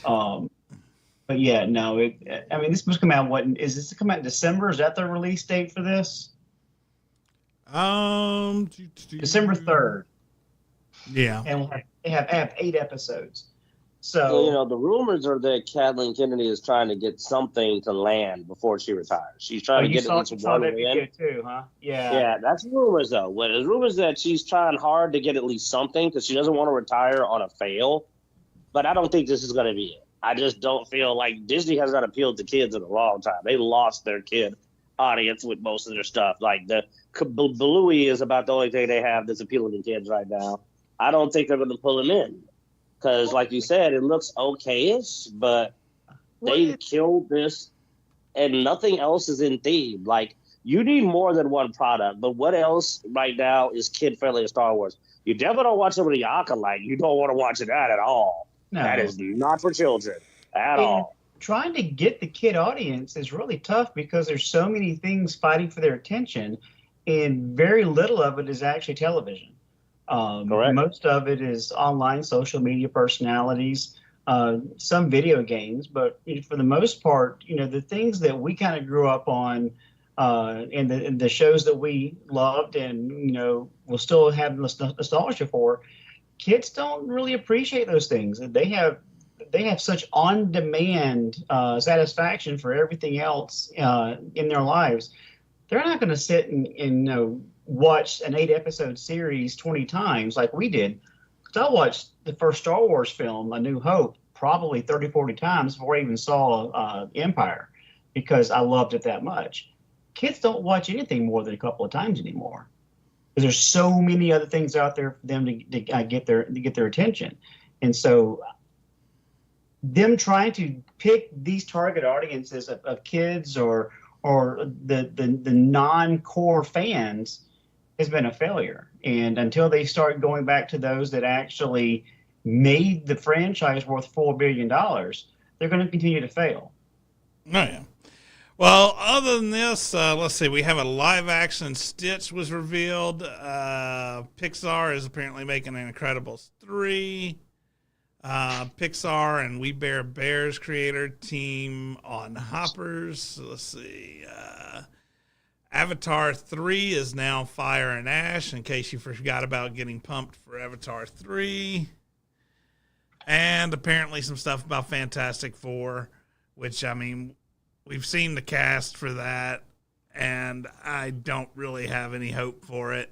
But yeah, no. I mean, this must come out. What is this? Come out in December? Is that the release date for this? December 3rd. Yeah, and they have 8 episodes. So you know, the rumors are that Kathleen Kennedy is trying to get something to land before she retires. She's trying to get at least one win too, huh? Yeah. Yeah, that's rumors though. Well, there's rumors that she's trying hard to get at least something because she doesn't want to retire on a fail. But I don't think this is going to be it. I just don't feel like Disney has not appealed to kids in a long time. They lost their kid audience with most of their stuff. Like the Bluey is about the only thing they have that's appealing to kids right now. I don't think they're going to pull him in because, like you said, it looks okay-ish, but they killed this and nothing else is in theme. Like, you need more than one product, but what else right now is kid-friendly in Star Wars? You definitely don't watch some of the Acolyte. You don't want to watch that at all. No. That is not for children at all. Trying to get the kid audience is really tough because there's so many things fighting for their attention, and very little of it is actually television. Correct. Most of it is online social media personalities, some video games, but for the most part, you know, the things that we kind of grew up on, and the shows that we loved and, you know, we'll still have nostalgia for, kids don't really appreciate those things. They have such on-demand satisfaction for everything else in their lives. They're not going to sit and you know, watch an 8-episode series 20 times like we did. I watched the first Star Wars film, A New Hope, probably 30, 40 times before I even saw Empire because I loved it that much. Kids don't watch anything more than a couple of times anymore because there's so many other things out there for them to get their attention. And so them trying to pick these target audiences of kids or the non-core fans has been a failure. And until they start going back to those that actually made the franchise worth $4 billion, they're going to continue to fail. Oh, yeah. Well, other than this, let's see. We have a live-action Stitch was revealed. Pixar is apparently making an Incredibles 3. Pixar and We Bare Bears creator team on Hoppers. So let's see. Avatar 3 is now Fire and Ash, in case you forgot about getting pumped for Avatar 3. And apparently some stuff about Fantastic Four, which, I mean, we've seen the cast for that, and I don't really have any hope for it.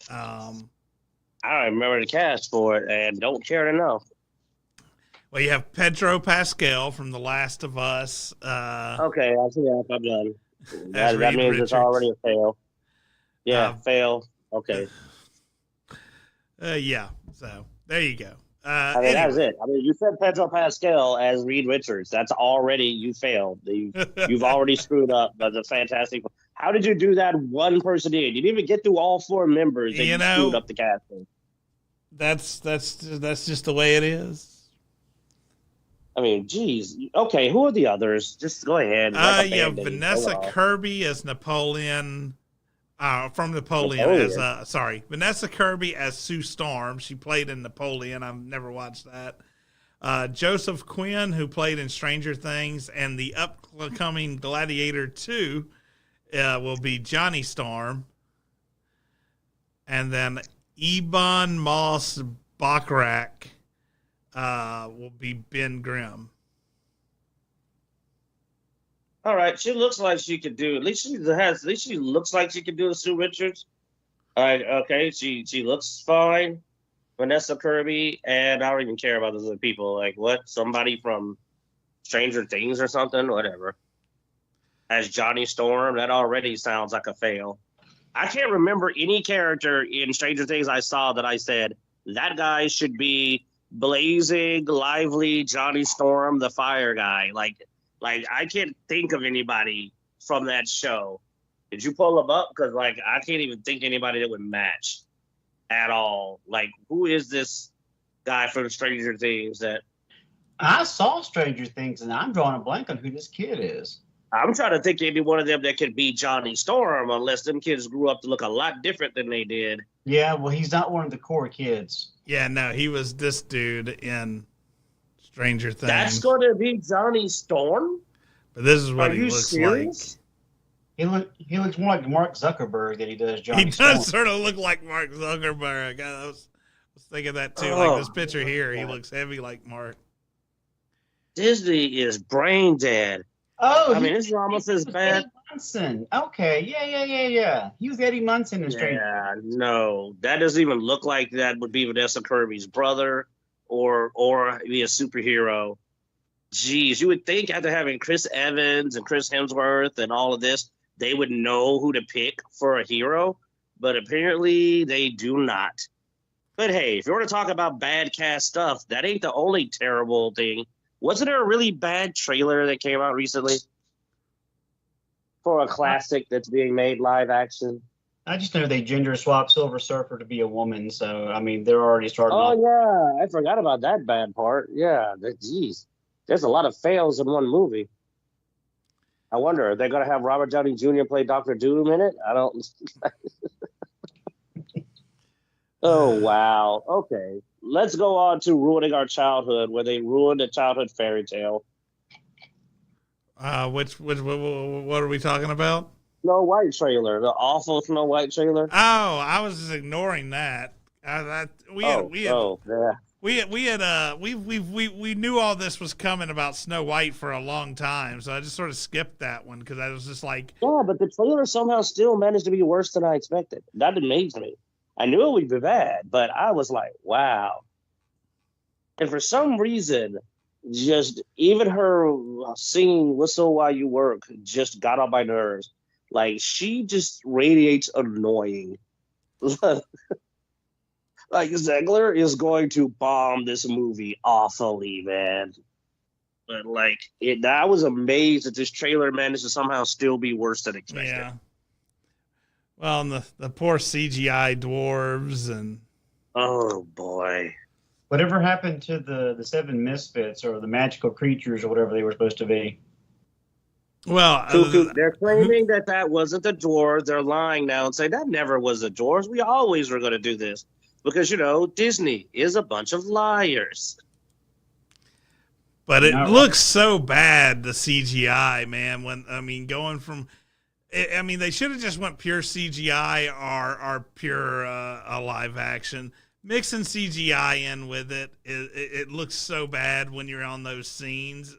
I don't remember the cast for it, and don't care to know. Well, you have Pedro Pascal from The Last of Us. Okay, I see that. I'm done. That means Richards. It's already a fail. Yeah, fail. Okay. Yeah, so there you go. I mean, that's it. I mean, you said Pedro Pascal as Reed Richards. That's already, you failed. You've already screwed up the Fantastic. How did you do that one person in? You didn't even get through all 4 members and you screwed up the casting. That's just the way it is. I mean, geez. Okay, who are the others? Just go ahead. You have Vanessa Kirby as Napoleon. From Napoleon. Vanessa Kirby as Sue Storm. She played in Napoleon. I've never watched that. Joseph Quinn, who played in Stranger Things, and the upcoming Gladiator 2 will be Johnny Storm. And then Ebon Moss Bachrach will be Ben Grimm. All right, she looks like she could do. At least she looks like she could do a Sue Richards. All right, okay, she looks fine. Vanessa Kirby, and I don't even care about those other people. Like, what? Somebody from Stranger Things or something? Whatever. As Johnny Storm, that already sounds like a fail. I can't remember any character in Stranger Things I saw that I said, that guy should be blazing, lively Johnny Storm, the fire guy. Like I can't think of anybody from that show. Did you pull them up? Because, like, I can't even think anybody that would match at all. Like, who is this guy from Stranger Things that... I saw Stranger Things, and I'm drawing a blank on who this kid is. I'm trying to think any one of them that could be Johnny Storm, unless them kids grew up to look a lot different than they did. Yeah, well, he's not one of the core kids. Yeah, no, he was this dude in Stranger Things. That's going to be Johnny Storm? But this is what he looks serious? like. He looks more like Mark Zuckerberg than he does Johnny Storm. He does sort of look like Mark Zuckerberg. I was thinking that too. Like this picture here, he looks heavy like Mark. Disney is brain dead. Oh, I mean, this is almost as bad. Eddie Munson. Okay, yeah. He was Eddie Munson in Stranger. Yeah, no, that doesn't even look like that would be Vanessa Kirby's brother or be a superhero. Jeez, you would think after having Chris Evans and Chris Hemsworth and all of this, they would know who to pick for a hero, but apparently they do not. But hey, if you want to talk about bad cast stuff, that ain't the only terrible thing. Wasn't there a really bad trailer that came out recently for a classic that's being made live action? I just know they gender swapped Silver Surfer to be a woman, so I mean they're already starting. Oh yeah, I forgot about that bad part. Yeah, geez, there's a lot of fails in one movie. I wonder, are they going to have Robert Downey Jr. play Dr. Doom in it? I don't. Oh wow. Okay. Let's go on to ruining our childhood, where they ruined a childhood fairy tale. What are we talking about? Snow White trailer, the awful Snow White trailer. Oh, I was just ignoring that. We knew all this was coming about Snow White for a long time, so I just sort of skipped that one because I was just like, yeah, but the trailer somehow still managed to be worse than I expected. That amazed me. I knew it would be bad, but I was like, wow. And for some reason, just even her singing Whistle While You Work just got on my nerves. Like, she just radiates annoying. Like, Zegler is going to bomb this movie awfully, man. But, like, I was amazed that this trailer managed to somehow still be worse than expected. Yeah. Well, and the poor CGI dwarves and... Oh, boy. Whatever happened to the seven misfits or the magical creatures or whatever they were supposed to be? Well, they're claiming that wasn't the dwarves. They're lying now and say that never was the dwarves. We always were going to do this because, Disney is a bunch of liars. But it looks so bad, the CGI, man. Going from... they should have just went pure CGI or pure live action. Mixing CGI in with it looks so bad when you're on those scenes.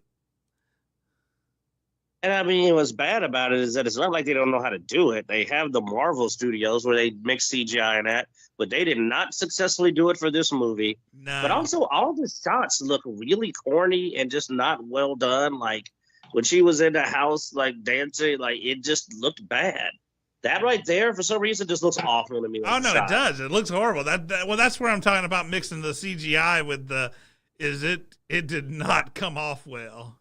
And what's bad about it is that it's not like they don't know how to do it. They have the Marvel Studios where they mix CGI in that, but they did not successfully do it for this movie. No. But also, all the shots look really corny and just not well done. Like, when she was in the house, like, dancing, like, it just looked bad. That right there, for some reason, just looks awful to me. Oh, no, it does. It looks horrible. That's where I'm talking about mixing the CGI with it did not come off well.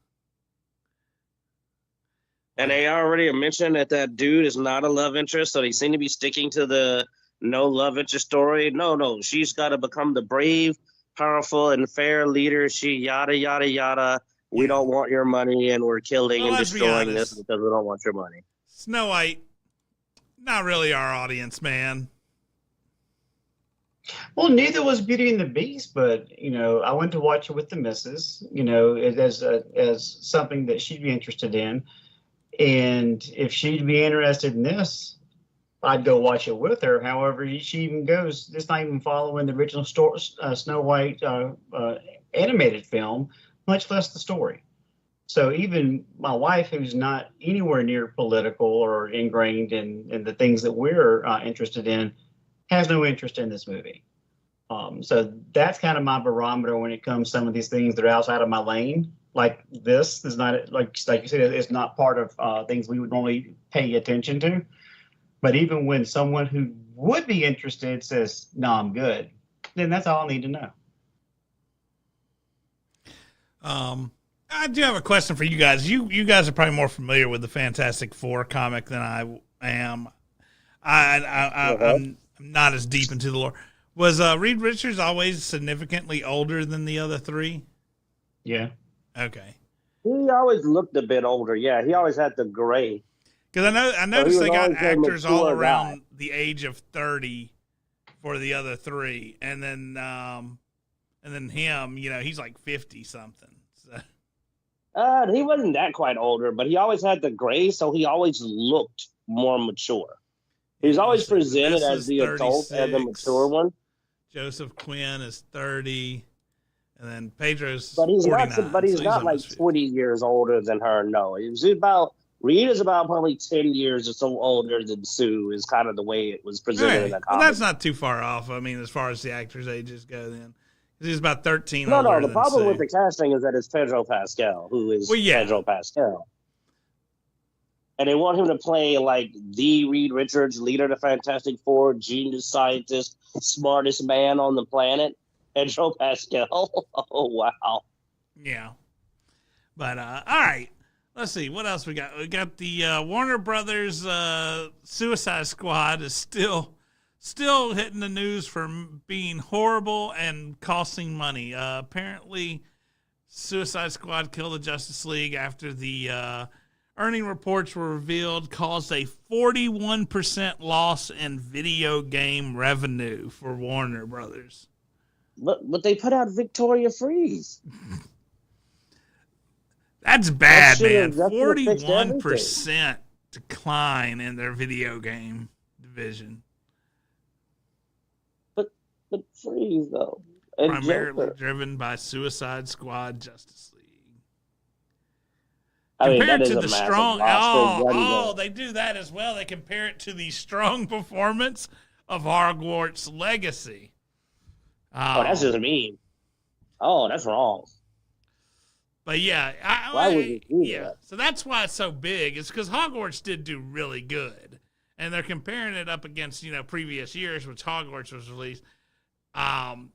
And they already mentioned that dude is not a love interest, so they seem to be sticking to the no love interest story. No, she's got to become the brave, powerful, and fair leader. She yada, yada, yada. We don't want your money, and we're killing and destroying this because we don't want your money. Snow White, not really our audience, man. Well, neither was Beauty and the Beast, but I went to watch it with the missus, as something that she'd be interested in, and if she'd be interested in this, I'd go watch it with her. However, she even goes, it's not even following the original Snow White animated film, much less the story. So even my wife, who's not anywhere near political or ingrained in the things that we're interested in, has no interest in this movie. So that's kind of my barometer when it comes to some of these things that are outside of my lane. Like this is not like you said, it's not part of things we would normally pay attention to. But even when someone who would be interested says, "No, I'm good," then that's all I need to know. I do have a question for you guys. You guys are probably more familiar with the Fantastic Four comic than I am. I'm not as deep into the lore. Was Reed Richards always significantly older than the other three? Yeah. Okay. He always looked a bit older. Yeah, he always had the gray. Because I noticed they got actors all around the age of 30 for the other three, and then him, he's like 50 something. So. He wasn't that quite older, but he always had the gray, so he always looked more mature. He was always presented as the adult and the mature one. Joseph Quinn is 30, and then Pedro's. But he's 49, not. He's not like 20 years older than her. No, it was about. Reed is about probably 10 years or so older than Sue. Is kind of the way it was presented in the comic. Well, that's not too far off. I mean, as far as the actors' ages go, then he's about 13. No. The problem with the casting is that it's Pedro Pascal, who is Pedro Pascal. And they want him to play like the Reed Richards, leader of the Fantastic Four, genius scientist, smartest man on the planet, Pedro Pascal. Oh, wow. Yeah. But, all right. Let's see. What else we got? We got the Warner Brothers Suicide Squad is still hitting the news for being horrible and costing money. Apparently, Suicide Squad killed the Justice League after the... earning reports were revealed caused a 41% loss in video game revenue for Warner Brothers. But they put out Victoria Freeze. That's bad, man. 41% decline in their video game division. But Freeze, though. Primarily driven by Suicide Squad Justice League. Compared to the strong, they do that as well. They compare it to the strong performance of Hogwarts Legacy. Oh, that's just mean. Oh, that's wrong. But yeah, why would you do that? So that's why it's so big. It's because Hogwarts did do really good, and they're comparing it up against previous years, which Hogwarts was released, and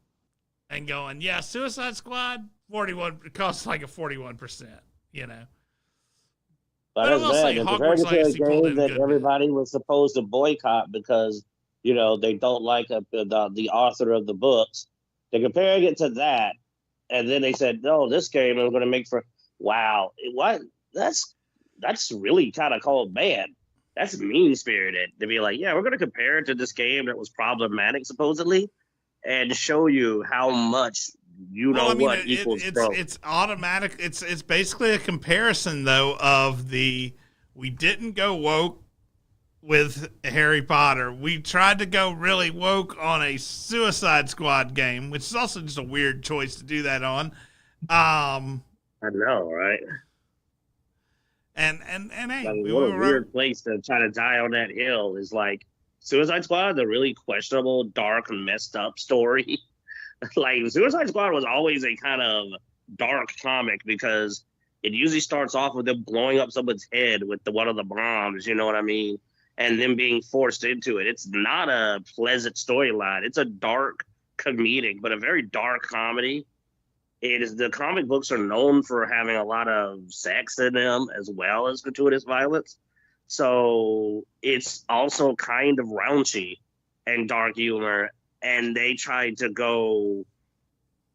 going, Suicide Squad 41 costs like a 41%, But it's bad. It's compared to a game that everybody was supposed to boycott because, they don't like the author of the books. They're comparing it to that, and then they said, no, this game is going to make for... Wow. What? That's really kind of cold, man. That's mean-spirited to be like, we're going to compare it to this game that was problematic, supposedly, and show you how much... equals it's automatic. It's basically a comparison though of we didn't go woke with Harry Potter. We tried to go really woke on a Suicide Squad game, which is also just a weird choice to do that on. I know, right? And hey, what a weird place to try to die on that hill is like Suicide Squad, the really questionable, dark, messed up story. Like, Suicide Squad was always a kind of dark comic because it usually starts off with them blowing up someone's head with one of the bombs, you know what I mean? And them being forced into it. It's not a pleasant storyline. It's a dark comedic, but a very dark comedy. The comic books are known for having a lot of sex in them as well as gratuitous violence. So it's also kind of raunchy and dark humor. And they tried to go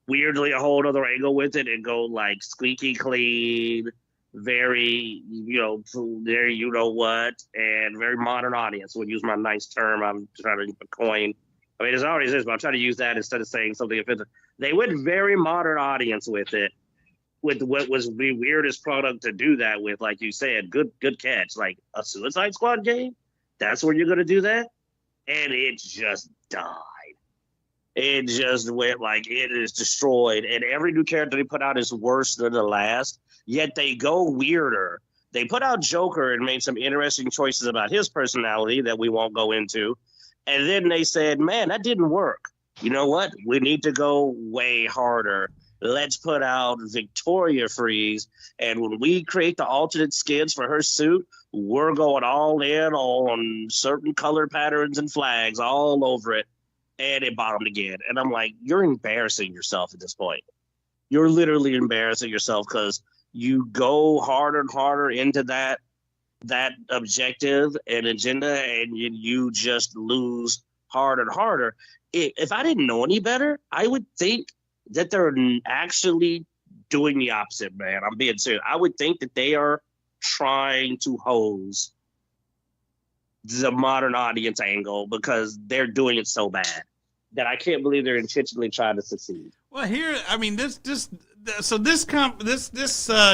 weirdly a whole other angle with it and go like squeaky clean, very, very what, and very modern audience. Would use my nice term I'm trying to coin. I mean, it's already this, but I'm trying to use that instead of saying something offensive. They went very modern audience with it, with what was the weirdest product to do that with, like you said. Good catch. Like a Suicide Squad game? That's where you're going to do that? And it just died. It just went like it is destroyed. And every new character they put out is worse than the last. Yet they go weirder. They put out Joker and made some interesting choices about his personality that we won't go into. And then they said, man, that didn't work. You know what? We need to go way harder. Let's put out Victoria Freeze, and when we create the alternate skins for her suit, we're going all in on certain color patterns and flags all over it, and it bombed again. And I'm like, you're embarrassing yourself at this point. You're literally embarrassing yourself because you go harder and harder into that objective and agenda, and you just lose harder and harder. If I didn't know any better, I would think that they're actually doing the opposite, man. I'm being serious. I would think that they are trying to hose the modern audience angle because they're doing it so bad that I can't believe they're intentionally trying to succeed. Well, here, I mean, this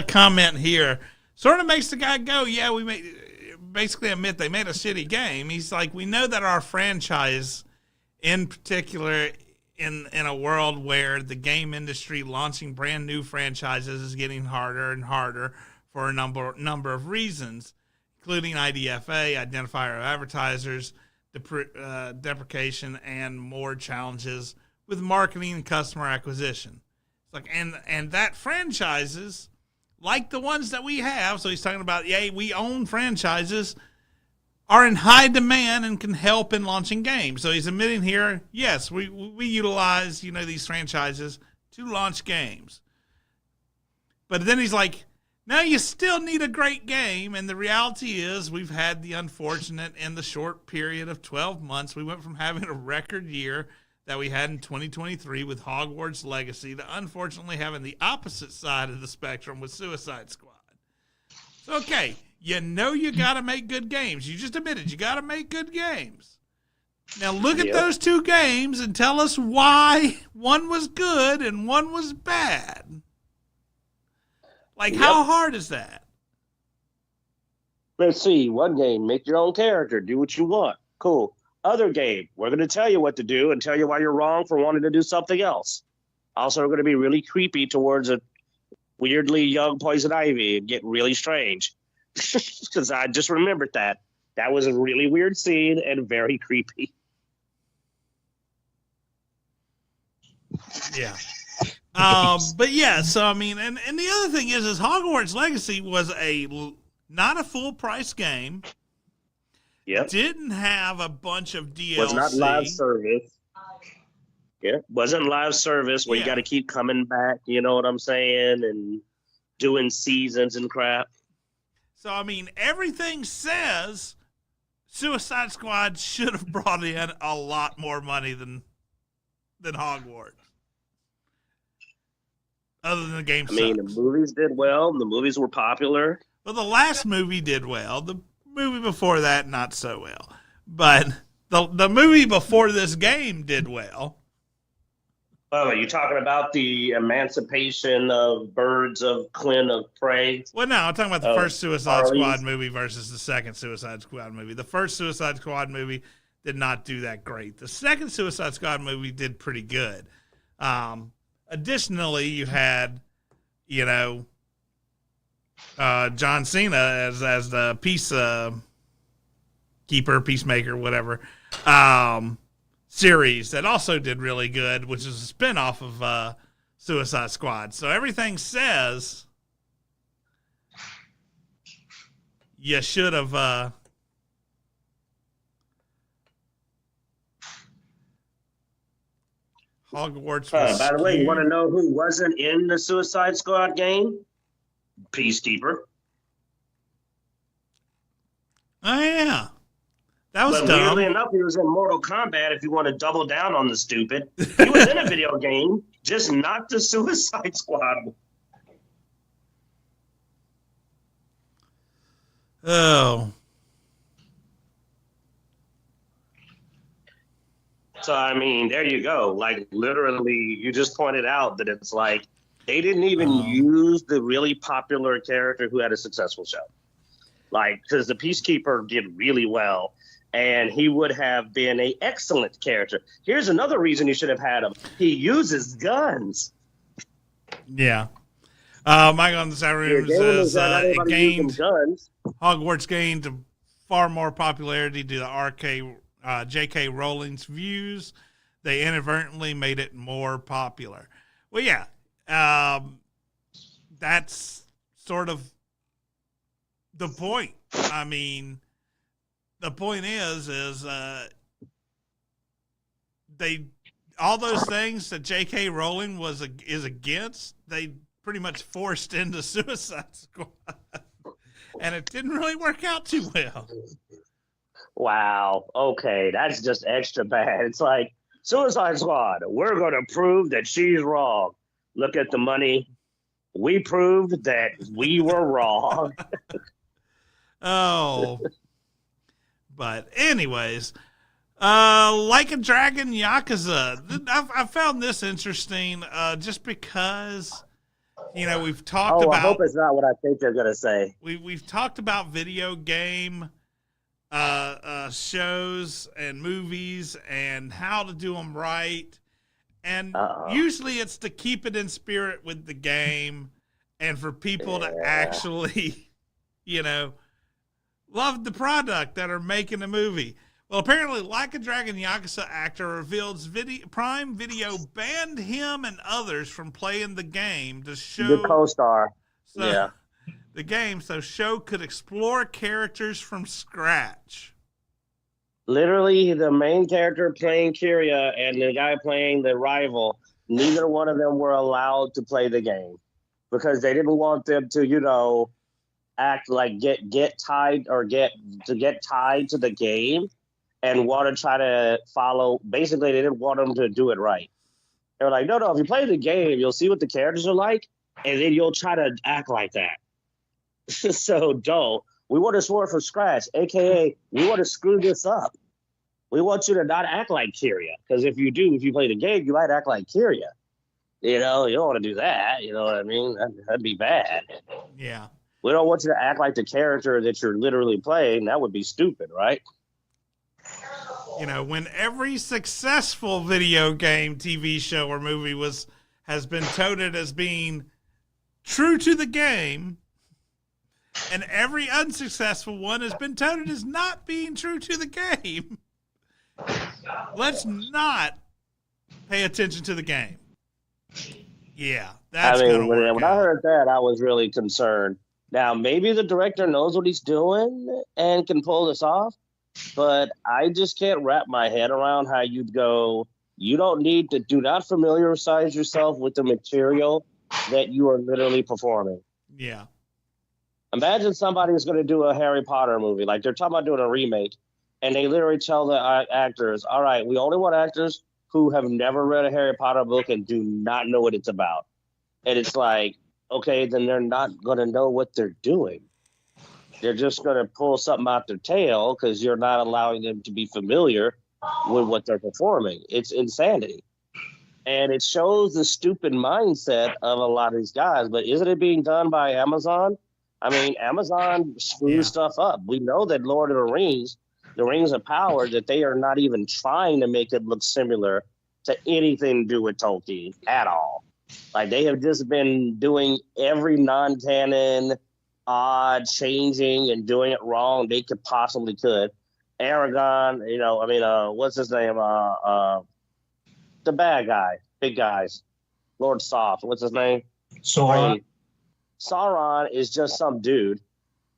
comment here sort of makes the guy go, yeah, basically admit they made a shitty game. He's like, we know that our franchise, in particular, in a world where the game industry launching brand new franchises is getting harder and harder for a number of reasons, including IDFA, identifier of advertisers, deprecation, and more challenges with marketing and customer acquisition. It's like, and that franchises, like the ones that we have, so he's talking about, we own franchises, are in high demand and can help in launching games. So he's admitting here, yes, we utilize, these franchises to launch games. But then he's like, now you still need a great game, and the reality is we've had the unfortunate in the short period of 12 months, we went from having a record year that we had in 2023 with Hogwarts Legacy to unfortunately having the opposite side of the spectrum with Suicide Squad. So, okay, you got to make good games. You just admitted you got to make good games. Now look at those two games and tell us why one was good and one was bad. Like, how hard is that? Let's see. One game, make your own character. Do what you want. Cool. Other game, we're going to tell you what to do and tell you why you're wrong for wanting to do something else. Also, we're going to be really creepy towards a weirdly young Poison Ivy and get really strange. Because I just remembered that. That was a really weird scene and very creepy. Yeah. But yeah, so I mean, and the other thing is Hogwarts Legacy was not a full price game. Yep. Didn't have a bunch of DLC. Was not live service. Yeah. Wasn't live service where you got to keep coming back, you know what I'm saying, and doing seasons and crap. So I mean, everything says Suicide Squad should have brought in a lot more money than Hogwarts. Other than the game sucks. I mean, the movies did well. The movies were popular. Well, the last movie did well. The movie before that, not so well. But the movie before this game did well. Oh, are you talking about the emancipation of Birds of Quinn of Prey? Well, no, I'm talking about the first Suicide Squad movie versus the second Suicide Squad movie. The first Suicide Squad movie did not do that great. The second Suicide Squad movie did pretty good. Additionally, you had, John Cena as the peacemaker, whatever, series that also did really good, which is a spinoff of Suicide Squad. So everything says you should have. Hogwarts was by the way, you want to know who wasn't in the Suicide Squad game? Peacekeeper. Oh, yeah. That was but dumb. Weirdly enough, he was in Mortal Kombat if you want to double down on the stupid. He was in a video game, just not the Suicide Squad. Oh. So, I mean, there you go. Like, literally, you just pointed out that it's like they didn't even use the really popular character who had a successful show. Like, because the Peacekeeper did really well, and he would have been an excellent character. Here's another reason you should have had him. He uses guns. Yeah. Mike on the Saturday says it gained guns. Hogwarts gained far more popularity due to J.K. Rowling's views they inadvertently made it more popular. Well, yeah, that's sort of the point. I mean, the point is they all those things that J.K. Rowling is against, they pretty much forced into Suicide Squad, and it didn't really work out too well. Wow. Okay, that's just extra bad. It's like Suicide Squad. We're going to prove that she's wrong. Look at the money. We proved that we were wrong. Oh, but anyways. Like a Dragon Yakuza. I found this interesting, just because, we've talked about. I hope it's not what I think they're gonna say. We've talked about video game, shows and movies and how to do them right, and usually it's to keep it in spirit with the game, and for people to actually, love the product that are making the movie. Well, apparently, Like a Dragon Yakuza actor reveals Prime Video banned him and others from playing the game to show the co-star. The game, so show could explore characters from scratch. Literally, the main character playing Kiria and the guy playing the rival, neither one of them were allowed to play the game because they didn't want them to, act like get tied to the game. And want to try to follow. Basically, they didn't want them to do it right. They were like, no, if you play the game, you'll see what the characters are like, and then you'll try to act like that. So, don't. We want to score from scratch, a.k.a. we want to screw this up. We want you to not act like Kiria, because if you play the game, you might act like Kiria. You don't want to do that. You know what I mean? That'd be bad. Yeah. We don't want you to act like the character that you're literally playing. That would be stupid, right? When every successful video game, TV show, or movie has been touted as being true to the game, and every unsuccessful one has been touted as not being true to the game, let's not pay attention to the game. Yeah, that's gonna work out. When I heard that, I was really concerned. Now, maybe the director knows what he's doing and can pull this off. But I just can't wrap my head around how you'd go, do not familiarize yourself with the material that you are literally performing. Yeah. Imagine somebody is going to do a Harry Potter movie. Like they're talking about doing a remake. And they literally tell the actors, all right, we only want actors who have never read a Harry Potter book and do not know what it's about. And it's like, okay, then they're not going to know what they're doing. They're just going to pull something out their tail because you're not allowing them to be familiar with what they're performing. It's insanity. And it shows the stupid mindset of a lot of these guys. But isn't it being done by Amazon? I mean, Amazon screws stuff up. We know that Lord of the Rings of Power, that they are not even trying to make it look similar to anything to do with Tolkien at all. Like they have just been doing every non-canon odd changing and doing it wrong they could. Aragon, what's his name? The bad guy, big guys, Lord Soft. What's his name? Sauron. Sauron is just some dude.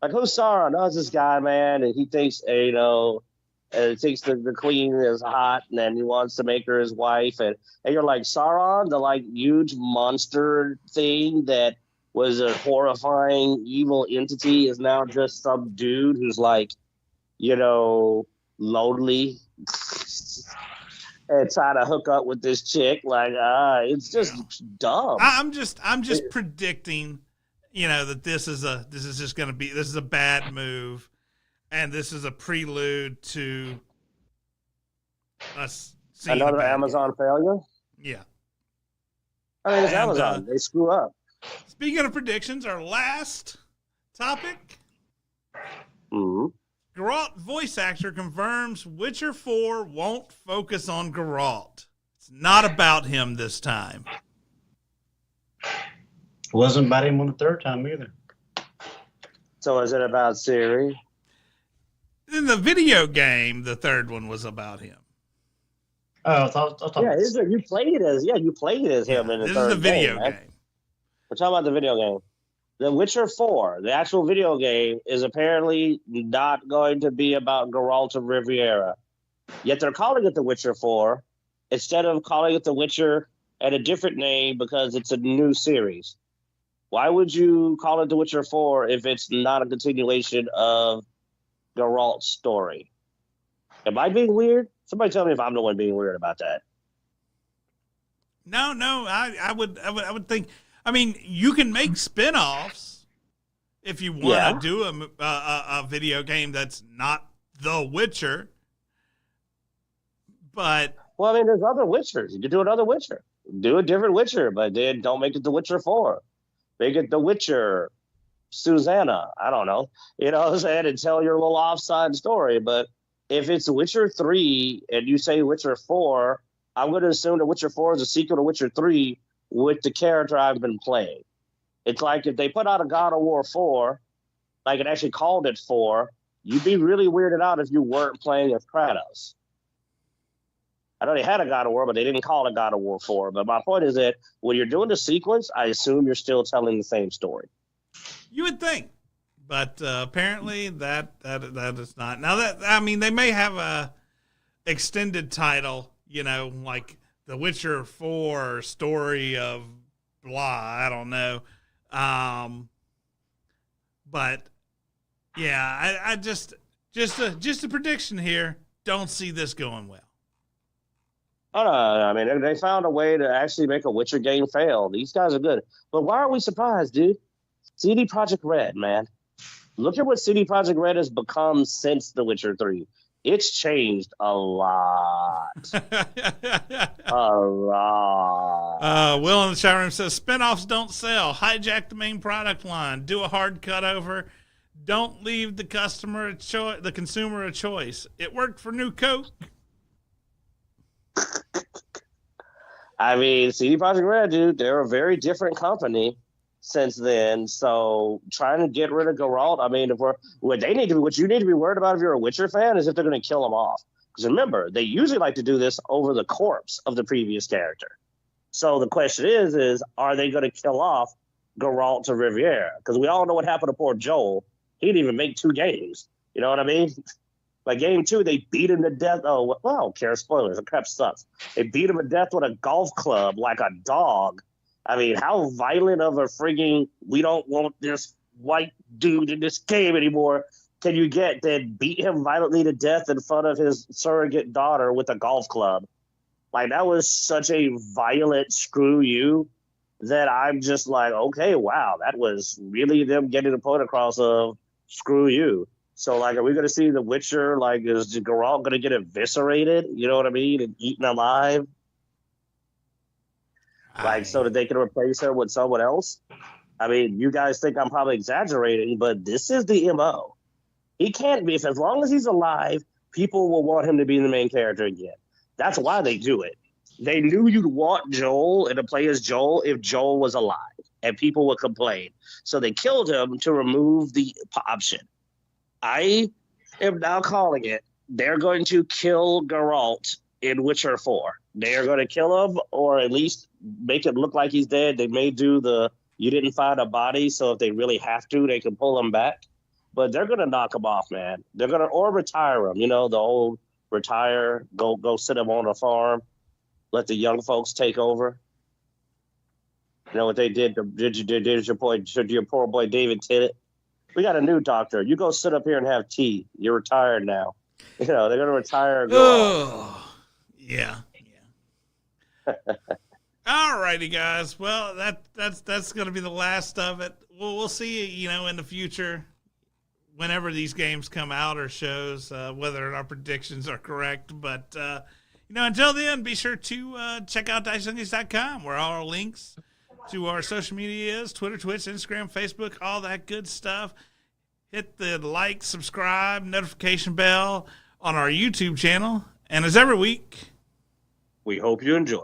Like who's Sauron? Oh, it's this guy, man, and he thinks thinks the queen is hot, and then he wants to make her his wife, and you're like Sauron, the like huge monster thing that was a horrifying evil entity, is now just some dude who's like, lonely and trying to hook up with this chick. Like, it's just dumb. I'm just predicting, that this is a bad move, and this is a prelude to us seeing another Amazon failure. Yeah. I mean, it's Amazon. They screw up. Speaking of predictions, our last topic. Mm-hmm. Geralt voice actor confirms Witcher 4 won't focus on Geralt. It's not about him this time. Wasn't about him on the third time either. So is it about Siri? In the video game, the third one was about him. Oh, I thought you played as him in the this third is a video game. game. We're talking about the video game. The Witcher 4, the actual video game, is apparently not going to be about Geralt of Riviera. Yet they're calling it The Witcher 4 instead of calling it The Witcher and a different name because it's a new series. Why would you call it The Witcher 4 if it's not a continuation of Geralt's story? Am I being weird? Somebody tell me if I'm the one being weird about that. No, I would think. I mean, you can make spin-offs if you want to do a video game that's not The Witcher. But well, I mean, there's other Witchers. You can do another Witcher. Do a different Witcher, but then don't make it The Witcher 4. Make it The Witcher Susanna. I don't know. You know what I'm saying? And tell your little offside story. But if it's Witcher 3 and you say Witcher 4, I'm going to assume that Witcher 4 is a sequel to Witcher 3 with the character I've been playing. It's like if they put out a God of War 4, like it actually called it 4, you'd be really weirded out if you weren't playing as Kratos. I know they had a God of War, but they didn't call it God of War 4. But my point is that when you're doing the sequence, I assume you're still telling the same story. You would think. But apparently that is not. Now, they may have a extended title, like The Witcher 4 Story of blah, I don't know. But yeah, I just a prediction here. Don't see this going well. Oh, no, I mean, they found a way to actually make a Witcher game fail. These guys are good. But why are we surprised, dude? CD Projekt Red, man. Look at what CD Projekt Red has become since The Witcher 3. It's changed a lot. A lot. Will in the chat room says, spinoffs don't sell. Hijack the main product line. Do a hard cutover. Don't leave the consumer a choice. It worked for New Coke. I mean, CD Projekt Red, dude, they're a very different company since then. So trying to get rid of Geralt, I mean, what you need to be worried about if you're a Witcher fan is if they're going to kill him off. Because remember, they usually like to do this over the corpse of the previous character. So the question is are they going to kill off Geralt to Riviera? Because we all know what happened to poor Joel. He didn't even make 2 games. You know what I mean? Like game 2, they beat him to death. Oh, well, I don't care. Spoilers. The crap sucks. They beat him to death with a golf club like a dog. I mean, how violent of a frigging, we don't want this white dude in this game anymore can you get than beat him violently to death in front of his surrogate daughter with a golf club? Like, that was such a violent screw you that I'm just like, okay, wow, that was really them getting the point across of screw you. So, like, are we going to see The Witcher, like, is Geralt going to get eviscerated, you know what I mean, and eaten alive? Like, so that they can replace her with someone else? I mean, you guys think I'm probably exaggerating, but this is the MO. He can't be, as long as he's alive, people will want him to be the main character again. That's why they do it. They knew you'd want Joel and to play as Joel if Joel was alive, and people would complain. So they killed him to remove the option. I am now calling it. They're going to kill Geralt in Witcher 4. They are going to kill him, or at least make it look like he's dead. They may do you didn't find a body, so if they really have to, they can pull him back. But they're going to knock him off, man. They're going to, or retire him. You know, the old retire, go sit him on a farm, let the young folks take over. You know what they did to your poor boy David Tennant? We got a new doctor. You go sit up here and have tea. You're retired now. You know, they're going to retire. Yeah. All righty, guys. Well, that's going to be the last of it. We'll see you, in the future, whenever these games come out or shows, whether our predictions are correct. But, until then, be sure to check out Dicejunkies.com, where all our links to our social media is, Twitter, Twitch, Instagram, Facebook, all that good stuff. Hit the like, subscribe, notification bell on our YouTube channel. And as every week, we hope you enjoy.